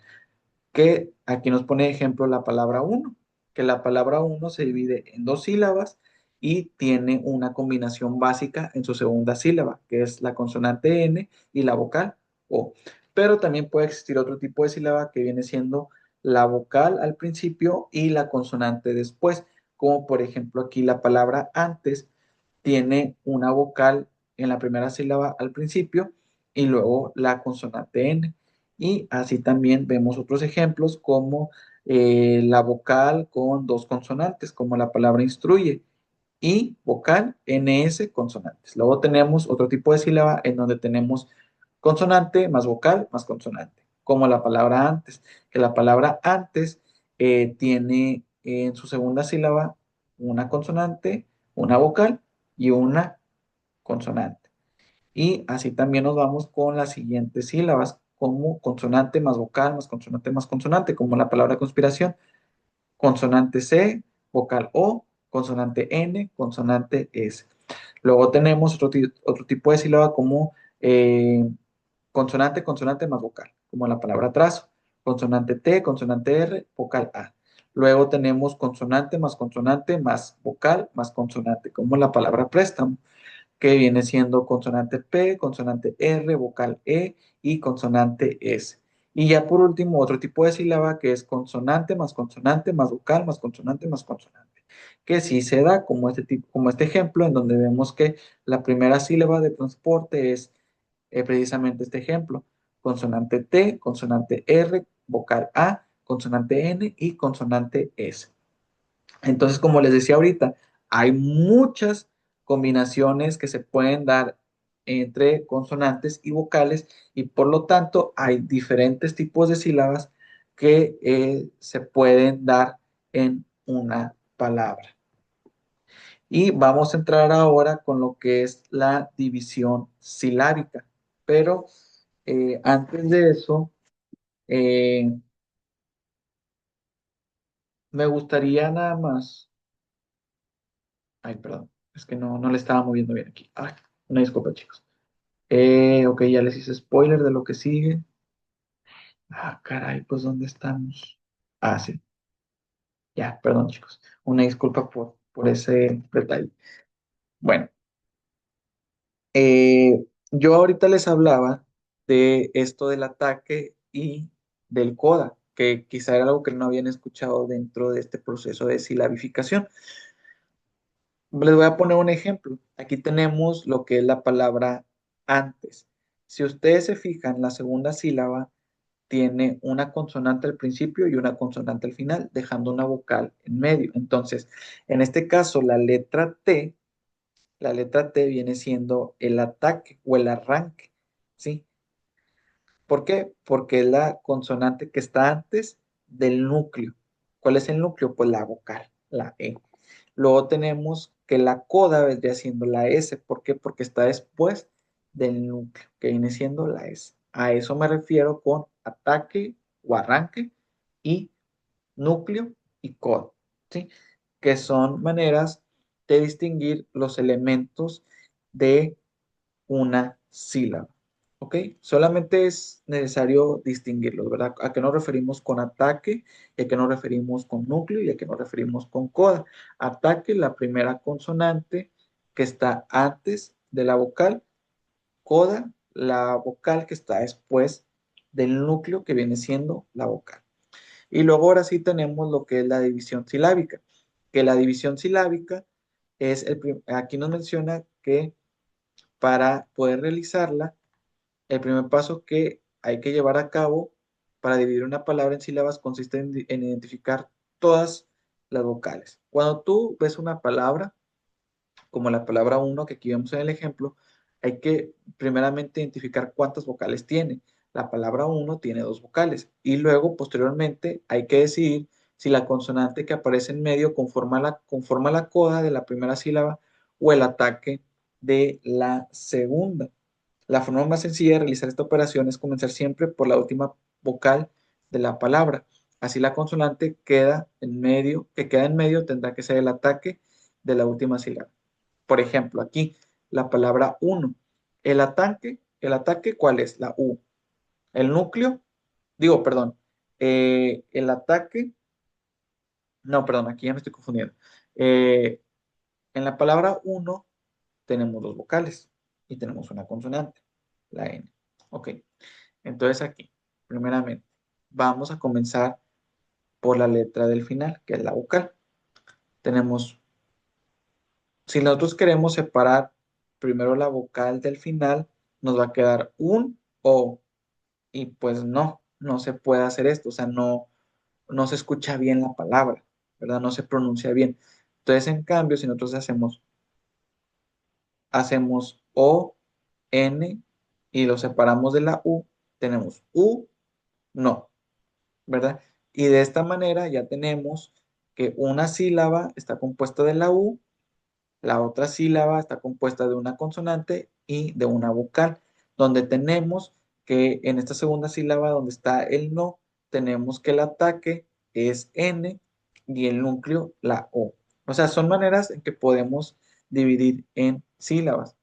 que aquí nos pone de ejemplo la palabra uno, que la palabra uno se divide en dos sílabas y tiene una combinación básica en su segunda sílaba, que es la consonante N y la vocal O. Pero también puede existir otro tipo de sílaba que viene siendo la vocal al principio y la consonante después, como por ejemplo aquí la palabra antes tiene una vocal en la primera sílaba al principio y luego la consonante N. Y así también vemos otros ejemplos como la vocal con dos consonantes, como la palabra instruye, y vocal, NS, consonantes. Luego tenemos otro tipo de sílaba en donde tenemos consonante más vocal más consonante, como la palabra antes, que la palabra antes tiene en su segunda sílaba una consonante, una vocal y una consonante. Y así también nos vamos con las siguientes sílabas, como consonante más consonante, como la palabra conspiración, consonante C, vocal O, consonante N, consonante S. Luego tenemos otro tipo de sílaba como consonante más vocal, como la palabra trazo, consonante T, consonante R, vocal A. Luego tenemos consonante más vocal más consonante, como la palabra préstamo, que viene siendo consonante P, consonante R, vocal E y consonante S. Y ya por último, otro tipo de sílaba que es consonante más vocal más consonante, que sí se da como este tipo, como este ejemplo, en donde vemos que la primera sílaba de transporte es precisamente este ejemplo: consonante T, consonante R, vocal A, consonante N y consonante S. Entonces, como les decía ahorita, hay muchas combinaciones que se pueden dar entre consonantes y vocales, y por lo tanto hay diferentes tipos de sílabas que se pueden dar en una palabra. Y vamos a entrar ahora con lo que es la división silábica. Pero antes de eso, eh, me gustaría nada más. Ay, perdón, es que no le estaba moviendo bien aquí. Ay, una disculpa, chicos. Ok, ya les hice spoiler de lo que sigue. Ah, caray, pues ¿dónde estamos? Ah, sí, ya, perdón, chicos. Una disculpa por ese detalle. Bueno, yo ahorita les hablaba de esto del ataque y del coda, que quizá era algo que no habían escuchado dentro de este proceso de silabificación. Les voy a poner un ejemplo. Aquí tenemos lo que es la palabra antes. Si ustedes se fijan, la segunda sílaba tiene una consonante al principio y una consonante al final, dejando una vocal en medio. Entonces, en este caso, la letra T viene siendo el ataque o el arranque, ¿sí? ¿Por qué? Porque es la consonante que está antes del núcleo. ¿Cuál es el núcleo? Pues la vocal, la E. Luego tenemos que la coda vendría siendo la S. ¿Por qué? Porque está después del núcleo, que viene siendo la S. A eso me refiero con ataque o arranque y núcleo y coda, ¿sí? Que son maneras de distinguir los elementos de una sílaba. ¿Ok? Solamente es necesario distinguirlos, ¿verdad? ¿A qué nos referimos con ataque? ¿Y a qué nos referimos con núcleo? ¿Y a qué nos referimos con coda? Ataque, la primera consonante que está antes de la vocal. Coda, la vocal que está después del núcleo que viene siendo la vocal. Y luego ahora sí tenemos lo que es la división silábica, que la división silábica es aquí nos menciona que para poder realizarla, el primer paso que hay que llevar a cabo para dividir una palabra en sílabas consiste en identificar todas las vocales. Cuando tú ves una palabra, como la palabra uno que aquí vemos en el ejemplo, hay que primeramente identificar cuántas vocales tiene. La palabra uno tiene dos vocales y luego posteriormente hay que decidir si la consonante que aparece en medio conforma la coda de la primera sílaba o el ataque de la segunda. La forma más sencilla de realizar esta operación es comenzar siempre por la última vocal de la palabra. Así la consonante que queda en medio tendrá que ser el ataque de la última sílaba. Por ejemplo, aquí la palabra uno. El ataque, ¿cuál es? La U. El núcleo, digo, perdón, el ataque, no, perdón, aquí ya me estoy confundiendo. Eh, en la palabra uno tenemos dos vocales y tenemos una consonante, la N. Ok, entonces aquí, primeramente, vamos a comenzar por la letra del final, que es la vocal. Tenemos, si nosotros queremos separar primero la vocal del final, nos va a quedar un O. Y pues no se puede hacer esto, o sea, no se escucha bien la palabra, ¿verdad? No se pronuncia bien. Entonces, en cambio, si nosotros hacemos O, N y lo separamos de la U, tenemos U, no, ¿verdad? Y de esta manera ya tenemos que una sílaba está compuesta de la U, la otra sílaba está compuesta de una consonante y de una vocal, donde tenemos que en esta segunda sílaba donde está el no, tenemos que el ataque es N y el núcleo la O. O sea, son maneras en que podemos dividir en sílabas.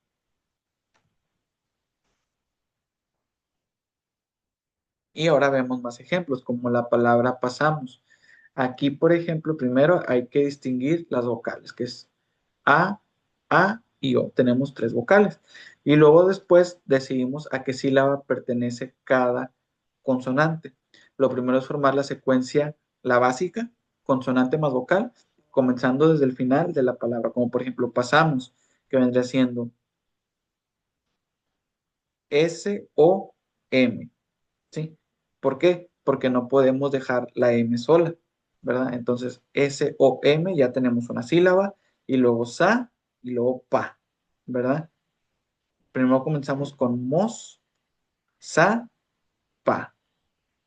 Y ahora vemos más ejemplos, como la palabra pasamos. Aquí, por ejemplo, primero hay que distinguir las vocales, que es A, A y O. Tenemos tres vocales. Y luego después decidimos a qué sílaba pertenece cada consonante. Lo primero es formar la secuencia, la básica, consonante más vocal, comenzando desde el final de la palabra, como por ejemplo pasamos, que vendría siendo S-O-M. ¿Sí? ¿Por qué? Porque no podemos dejar la M sola, ¿verdad? Entonces, S-O-M, ya tenemos una sílaba, y luego sa, y luego pa, ¿verdad? Primero comenzamos con mos, sa, pa.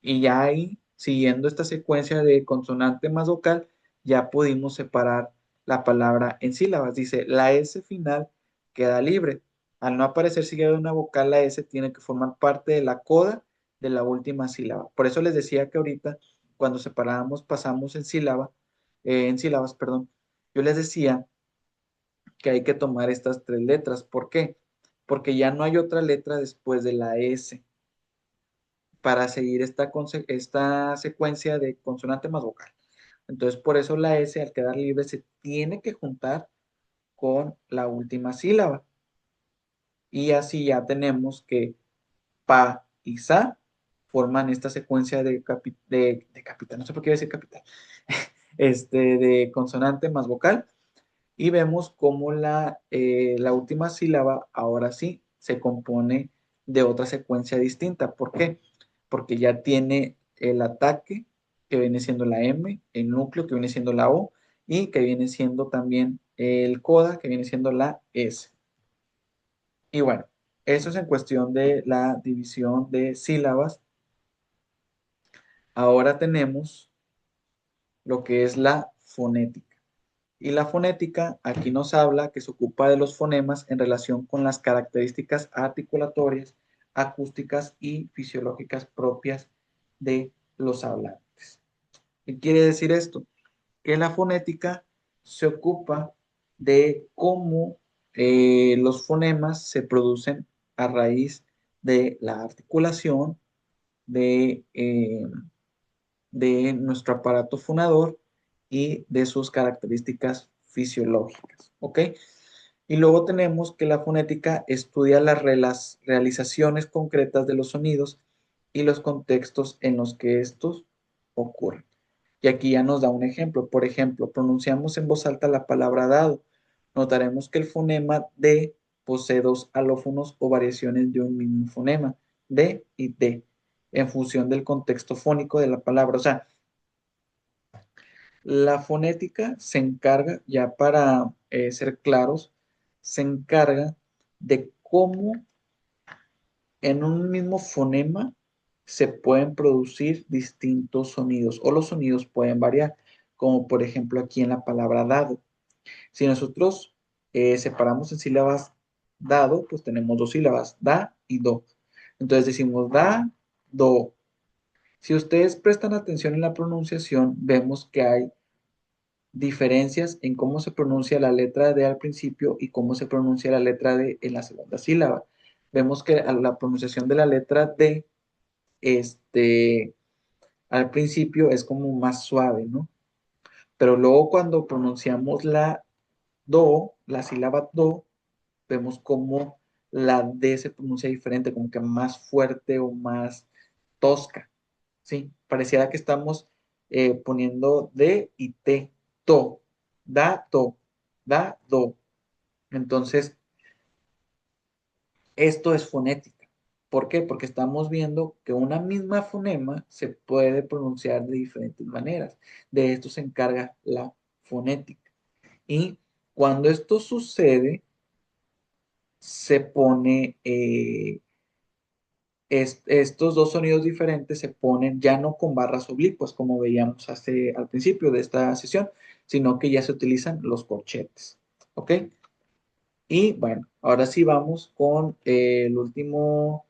Y ya ahí, siguiendo esta secuencia de consonante más vocal, ya pudimos separar la palabra en sílabas. Dice, la S final queda libre. Al no aparecer seguida de una vocal, la S tiene que formar parte de la coda de la última sílaba. Por eso les decía que ahorita, cuando separábamos, pasamos en sílabas, perdón. Yo les decía que hay que tomar estas tres letras. ¿Por qué? Porque ya no hay otra letra después de la S para seguir esta secuencia de consonante más vocal. Entonces, por eso la S al quedar libre se tiene que juntar con la última sílaba. Y así ya tenemos que pa y sa forman esta secuencia de capital, no sé por qué iba a decir capital, de consonante más vocal. Y vemos cómo la última sílaba ahora sí se compone de otra secuencia distinta. ¿Por qué? porque ya tiene el ataque, que viene siendo la M, el núcleo, que viene siendo la O, y que viene siendo también el coda, que viene siendo la S. Y bueno, eso es en cuestión de la división de sílabas. Ahora tenemos lo que es la fonética. Y la fonética aquí nos habla que se ocupa de los fonemas en relación con las características articulatorias, acústicas y fisiológicas propias de los hablantes. ¿Qué quiere decir esto? Que la fonética se ocupa de cómo los fonemas se producen a raíz de la articulación de nuestro aparato fonador y de sus características fisiológicas, ¿ok? Y luego tenemos que la fonética estudia las realizaciones concretas de los sonidos y los contextos en los que estos ocurren. Y aquí ya nos da un ejemplo. Por ejemplo, pronunciamos en voz alta la palabra dado. Notaremos que el fonema D posee dos alófonos o variaciones de un mismo fonema, D y D, en función del contexto fónico de la palabra. O sea, la fonética se encarga, ya para ser claros, se encarga de cómo en un mismo fonema se pueden producir distintos sonidos o los sonidos pueden variar, como por ejemplo aquí en la palabra dado. Si nosotros separamos en sílabas dado, pues tenemos dos sílabas, da y do. Entonces decimos da, do. Si ustedes prestan atención en la pronunciación, vemos que hay diferencias en cómo se pronuncia la letra D al principio y cómo se pronuncia la letra D en la segunda sílaba. Vemos que a la pronunciación de la letra D, este, al principio es como más suave, ¿no? Pero luego cuando pronunciamos la do, la sílaba do, vemos como la D se pronuncia diferente, como que más fuerte o más tosca, ¿sí? Pareciera que estamos poniendo D y T, to, to, da, do. Entonces, esto es fonética. ¿Por qué? Porque estamos viendo que una misma fonema se puede pronunciar de diferentes maneras. De esto se encarga la fonética. Y cuando esto sucede, se pone, estos dos sonidos diferentes se ponen ya no con barras oblicuas, como veíamos al principio de esta sesión, sino que ya se utilizan los corchetes. ¿Ok? Y bueno, ahora sí vamos con eh, los últimos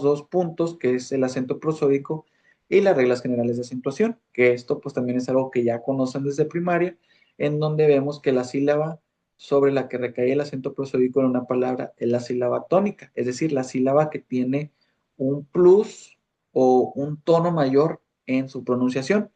dos puntos, que es el acento prosódico y las reglas generales de acentuación, que esto pues también es algo que ya conocen desde primaria, en donde vemos que la sílaba sobre la que recae el acento prosódico en una palabra es la sílaba tónica, es decir, la sílaba que tiene un plus o un tono mayor en su pronunciación.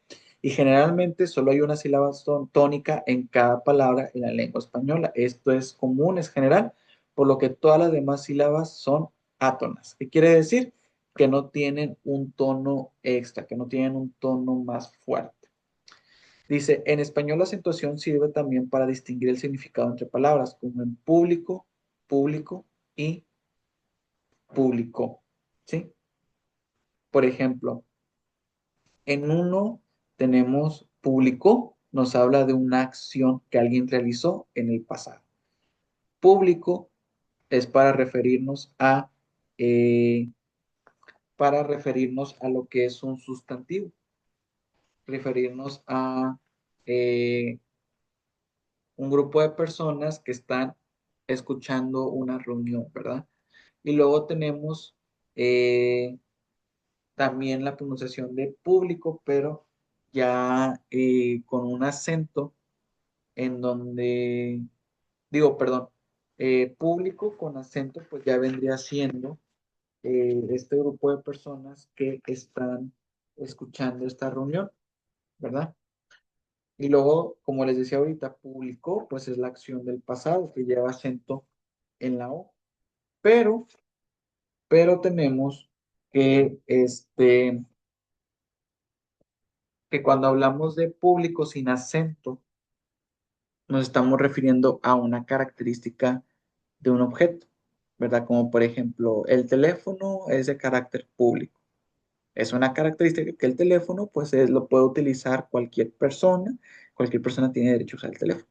Y generalmente solo hay una sílaba tónica en cada palabra en la lengua española. Esto es común, es general, por lo que todas las demás sílabas son átonas. ¿Qué quiere decir? Que no tienen un tono extra, que no tienen un tono más fuerte. Dice, en español la acentuación sirve también para distinguir el significado entre palabras, como en público, público y público. ¿Sí? Por ejemplo, en uno tenemos publicó, nos habla de una acción que alguien realizó en el pasado. Público es eh, para referirnos a lo que es un sustantivo, referirnos a eh, un grupo de personas que están escuchando una reunión, ¿verdad? Y luego tenemos eh, también la pronunciación de público, pero ya con un acento en donde, digo, perdón, público con acento, pues ya vendría siendo este grupo de personas que están escuchando esta reunión, ¿verdad? Y luego, como les decía ahorita, publicó, pues es la acción del pasado que lleva acento en la O. Pero, pero tenemos que, que cuando hablamos de público sin acento, nos estamos refiriendo a una característica de un objeto, ¿verdad? Como por ejemplo, el teléfono es de carácter público. Es una característica que el teléfono, pues, lo puede utilizar cualquier persona tiene derecho a usar el teléfono,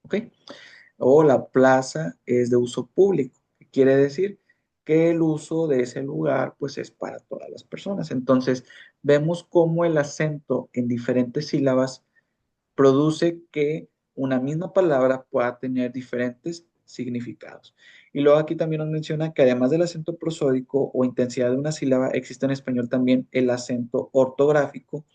¿ok? O la plaza es de uso público, que quiere decir que el uso de ese lugar, pues, es para todas las personas. Entonces, vemos cómo el acento en diferentes sílabas produce que una misma palabra pueda tener diferentes significados. Y luego aquí también nos menciona que además del acento prosódico o intensidad de una sílaba, existe en español también el acento ortográfico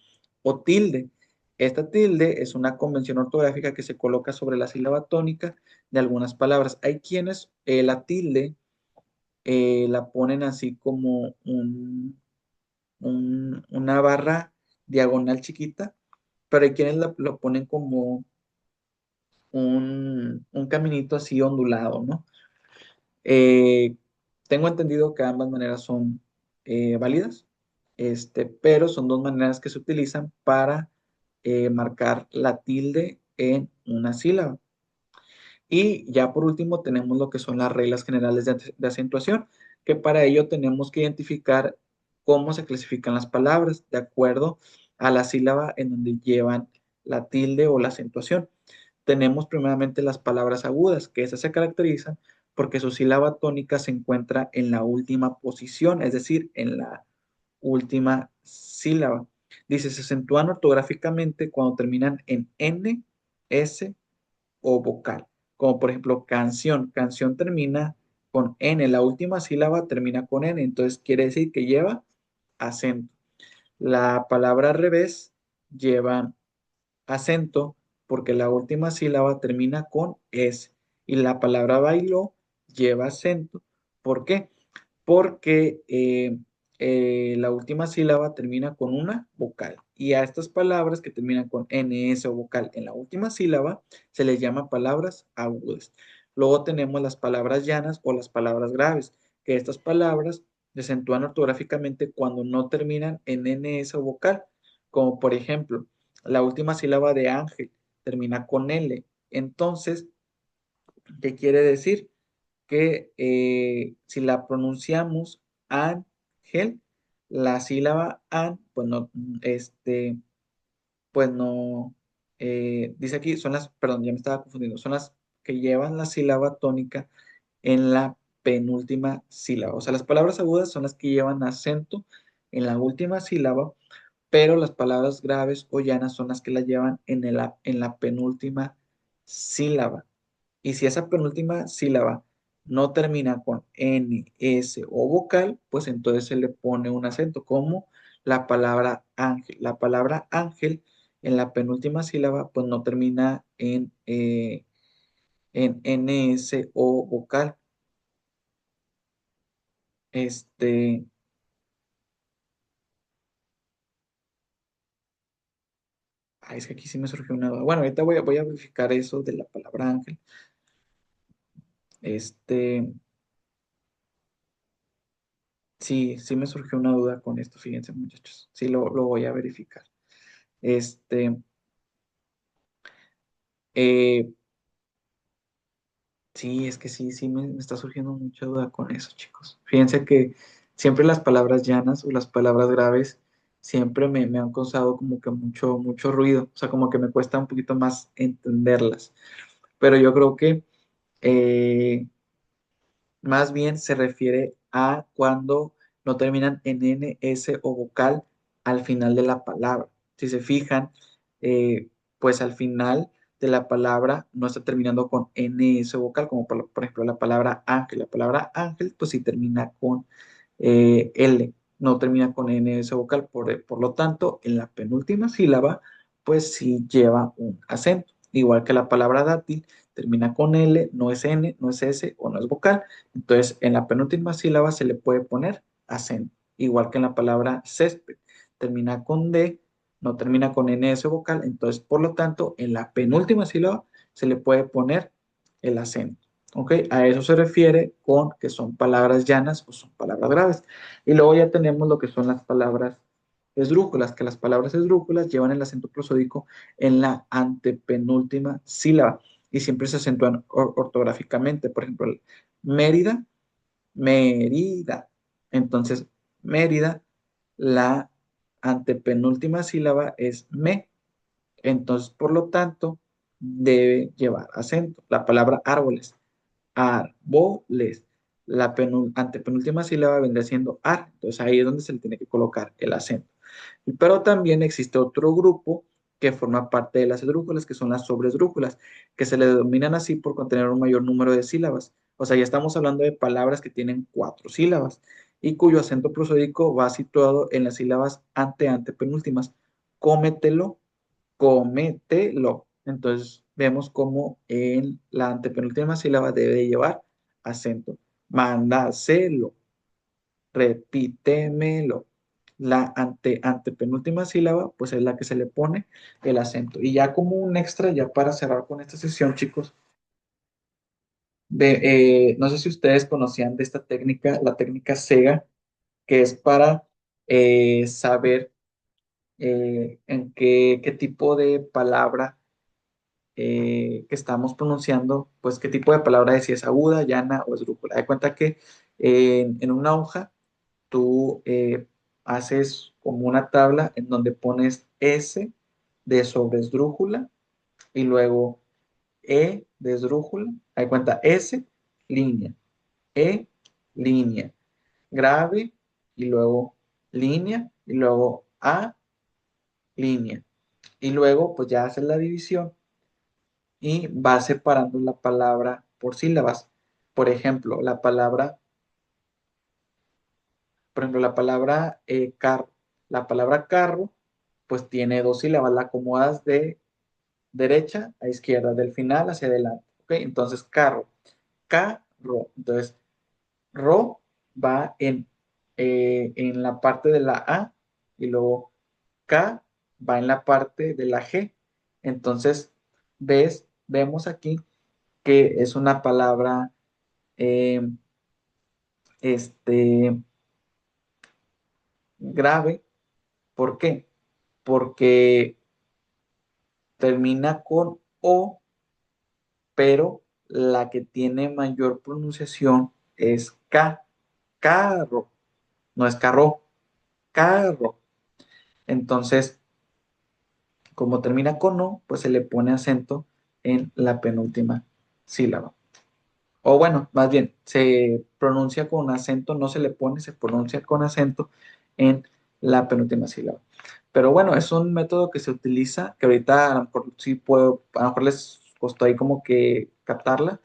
o tilde. Esta tilde es una convención ortográfica que se coloca sobre la sílaba tónica de algunas palabras. Hay quienes la tilde la ponen así como una barra diagonal chiquita, pero hay quienes lo ponen como un caminito así ondulado, ¿no? Eh, Tengo entendido que ambas maneras son válidas, pero son dos maneras que se utilizan para marcar la tilde en una sílaba. Y ya por último tenemos lo que son las reglas generales de acentuación, que para ello tenemos que identificar cómo se clasifican las palabras de acuerdo a la sílaba en donde llevan la tilde o la acentuación. Tenemos primeramente las palabras agudas, que esas se caracterizan porque su sílaba tónica se encuentra en la última posición, es decir, en la última sílaba. Dice, se acentúan ortográficamente cuando terminan en N, S o vocal, como por ejemplo canción. Canción termina con N, la última sílaba termina con N, entonces quiere decir que lleva acento. La palabra revés lleva acento porque la última sílaba termina con S y la palabra bailó lleva acento. ¿Por qué? Porque la última sílaba termina con una vocal y a estas palabras que terminan con NS o vocal en la última sílaba se les llama palabras agudas. Luego tenemos las palabras llanas o las palabras graves, que estas palabras se acentúan ortográficamente cuando no terminan en NS o vocal, como por ejemplo, la última sílaba de ángel termina con L. Entonces, ¿qué quiere decir? Que si la pronunciamos ángel, la sílaba an, pues no, dice aquí, son las, perdón, ya me estaba confundiendo, son las que llevan la sílaba tónica en la penúltima sílaba. O sea, las palabras agudas son las que llevan acento en la última sílaba, pero las palabras graves o llanas son las que la llevan en la penúltima sílaba. Y si esa penúltima sílaba no termina con N, S o vocal, pues entonces se le pone un acento, como la palabra ángel. La palabra ángel en la penúltima sílaba, pues no termina en N, S o vocal. Este, es que aquí sí me surgió una duda. Bueno, ahorita voy a verificar eso de la palabra ángel. Este, sí, sí me surgió una duda con esto, fíjense muchachos. Sí, lo voy a verificar. Este, eh, sí, es que sí, sí me está surgiendo mucha duda con eso, chicos. Fíjense que siempre las palabras llanas o las palabras graves siempre me han causado como que mucho ruido. O sea, como que me cuesta un poquito más entenderlas. Pero yo creo que eh, más bien se refiere a cuando no terminan en N, S o vocal al final de la palabra. Si se fijan, pues al final de la palabra no está terminando con N, S o vocal, como por ejemplo la palabra ángel. La palabra ángel, pues sí termina con L, no termina con N, S o vocal. Por lo tanto, en la penúltima sílaba, pues sí lleva un acento. Igual que la palabra dátil, termina con L, no es N, no es S o no es vocal. Entonces, en la penúltima sílaba se le puede poner acento, igual que en la palabra césped. Termina con D, no termina con NS vocal, entonces, por lo tanto, en la penúltima sílaba se le puede poner el acento. ¿Ok? A eso se refiere con que son palabras llanas o son palabras graves. Y luego ya tenemos lo que son las palabras esdrújulas, que las palabras esdrújulas llevan el acento prosódico en la antepenúltima sílaba y siempre se acentúan ortográficamente. Por ejemplo, Mérida Mérida. Entonces, Mérida, la antepenúltima sílaba es me. Entonces, por lo tanto, debe llevar acento. La palabra árboles, árboles. La antepenúltima sílaba vendría siendo ar. Entonces, ahí es donde se le tiene que colocar el acento. Pero también existe otro grupo que forma parte de las esdrújulas, que son las sobresdrújulas, que se le denominan así por contener un mayor número de sílabas. O sea, ya estamos hablando de palabras que tienen 4 sílabas y cuyo acento prosódico va situado en las sílabas antepenúltimas. Cómetelo, cómetelo. Entonces, vemos cómo en la antepenúltima sílaba debe de llevar acento. Mándaselo, repítemelo. La antepenúltima sílaba, pues es la que se le pone el acento. Y ya como un extra, ya para cerrar con esta sesión, chicos, no sé si ustedes conocían de esta técnica, la técnica SEGA, que es para saber en qué tipo de palabra que estamos pronunciando, pues qué tipo de palabra es, si es aguda, llana o esdrújula. De cuenta que en una hoja tú haces como una tabla en donde pones S de sobre esdrújula y luego E de esdrújula. Hay cuenta S, línea, E, línea, grave y luego línea y luego A, línea. Y luego pues ya haces la división y vas separando la palabra por sílabas. Por ejemplo, la palabra carro. La palabra carro, pues tiene 2 sílabas. La acomodas de derecha a izquierda, del final hacia adelante. ¿Ok? Entonces, carro. Carro. Entonces, ro va en la parte de la A y luego K va en la parte de la G. Entonces, vemos aquí que es una palabra eh, este, grave. ¿Por qué? Porque termina con O, pero la que tiene mayor pronunciación es K, carro, no es carro, carro. Entonces, como termina con O, pues se le pone acento en la penúltima sílaba. O bueno, más bien, se pronuncia con acento, no se le pone, se pronuncia con acento en la penúltima sílaba. Pero bueno, es un método que se utiliza, que ahorita a lo mejor sí puedo, a lo mejor les costó ahí como que captarla,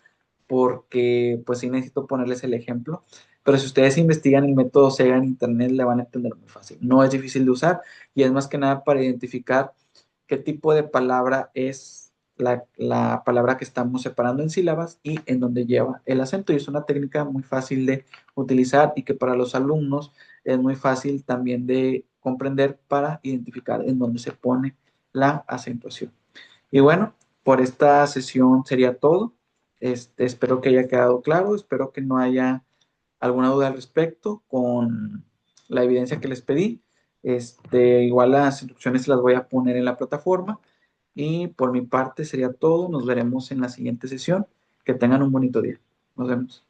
porque pues sí necesito ponerles el ejemplo. Pero si ustedes investigan el método SEGA en internet, le van a entender muy fácil. No es difícil de usar y es más que nada para identificar qué tipo de palabra es la palabra que estamos separando en sílabas y en donde lleva el acento. Y es una técnica muy fácil de utilizar y que para los alumnos es muy fácil también de comprender para identificar en dónde se pone la acentuación. Y bueno, por esta sesión sería todo. Espero que haya quedado claro, espero que no haya alguna duda al respecto con la evidencia que les pedí. Igual las instrucciones las voy a poner en la plataforma y por mi parte sería todo. Nos veremos en la siguiente sesión. Que tengan un bonito día. Nos vemos.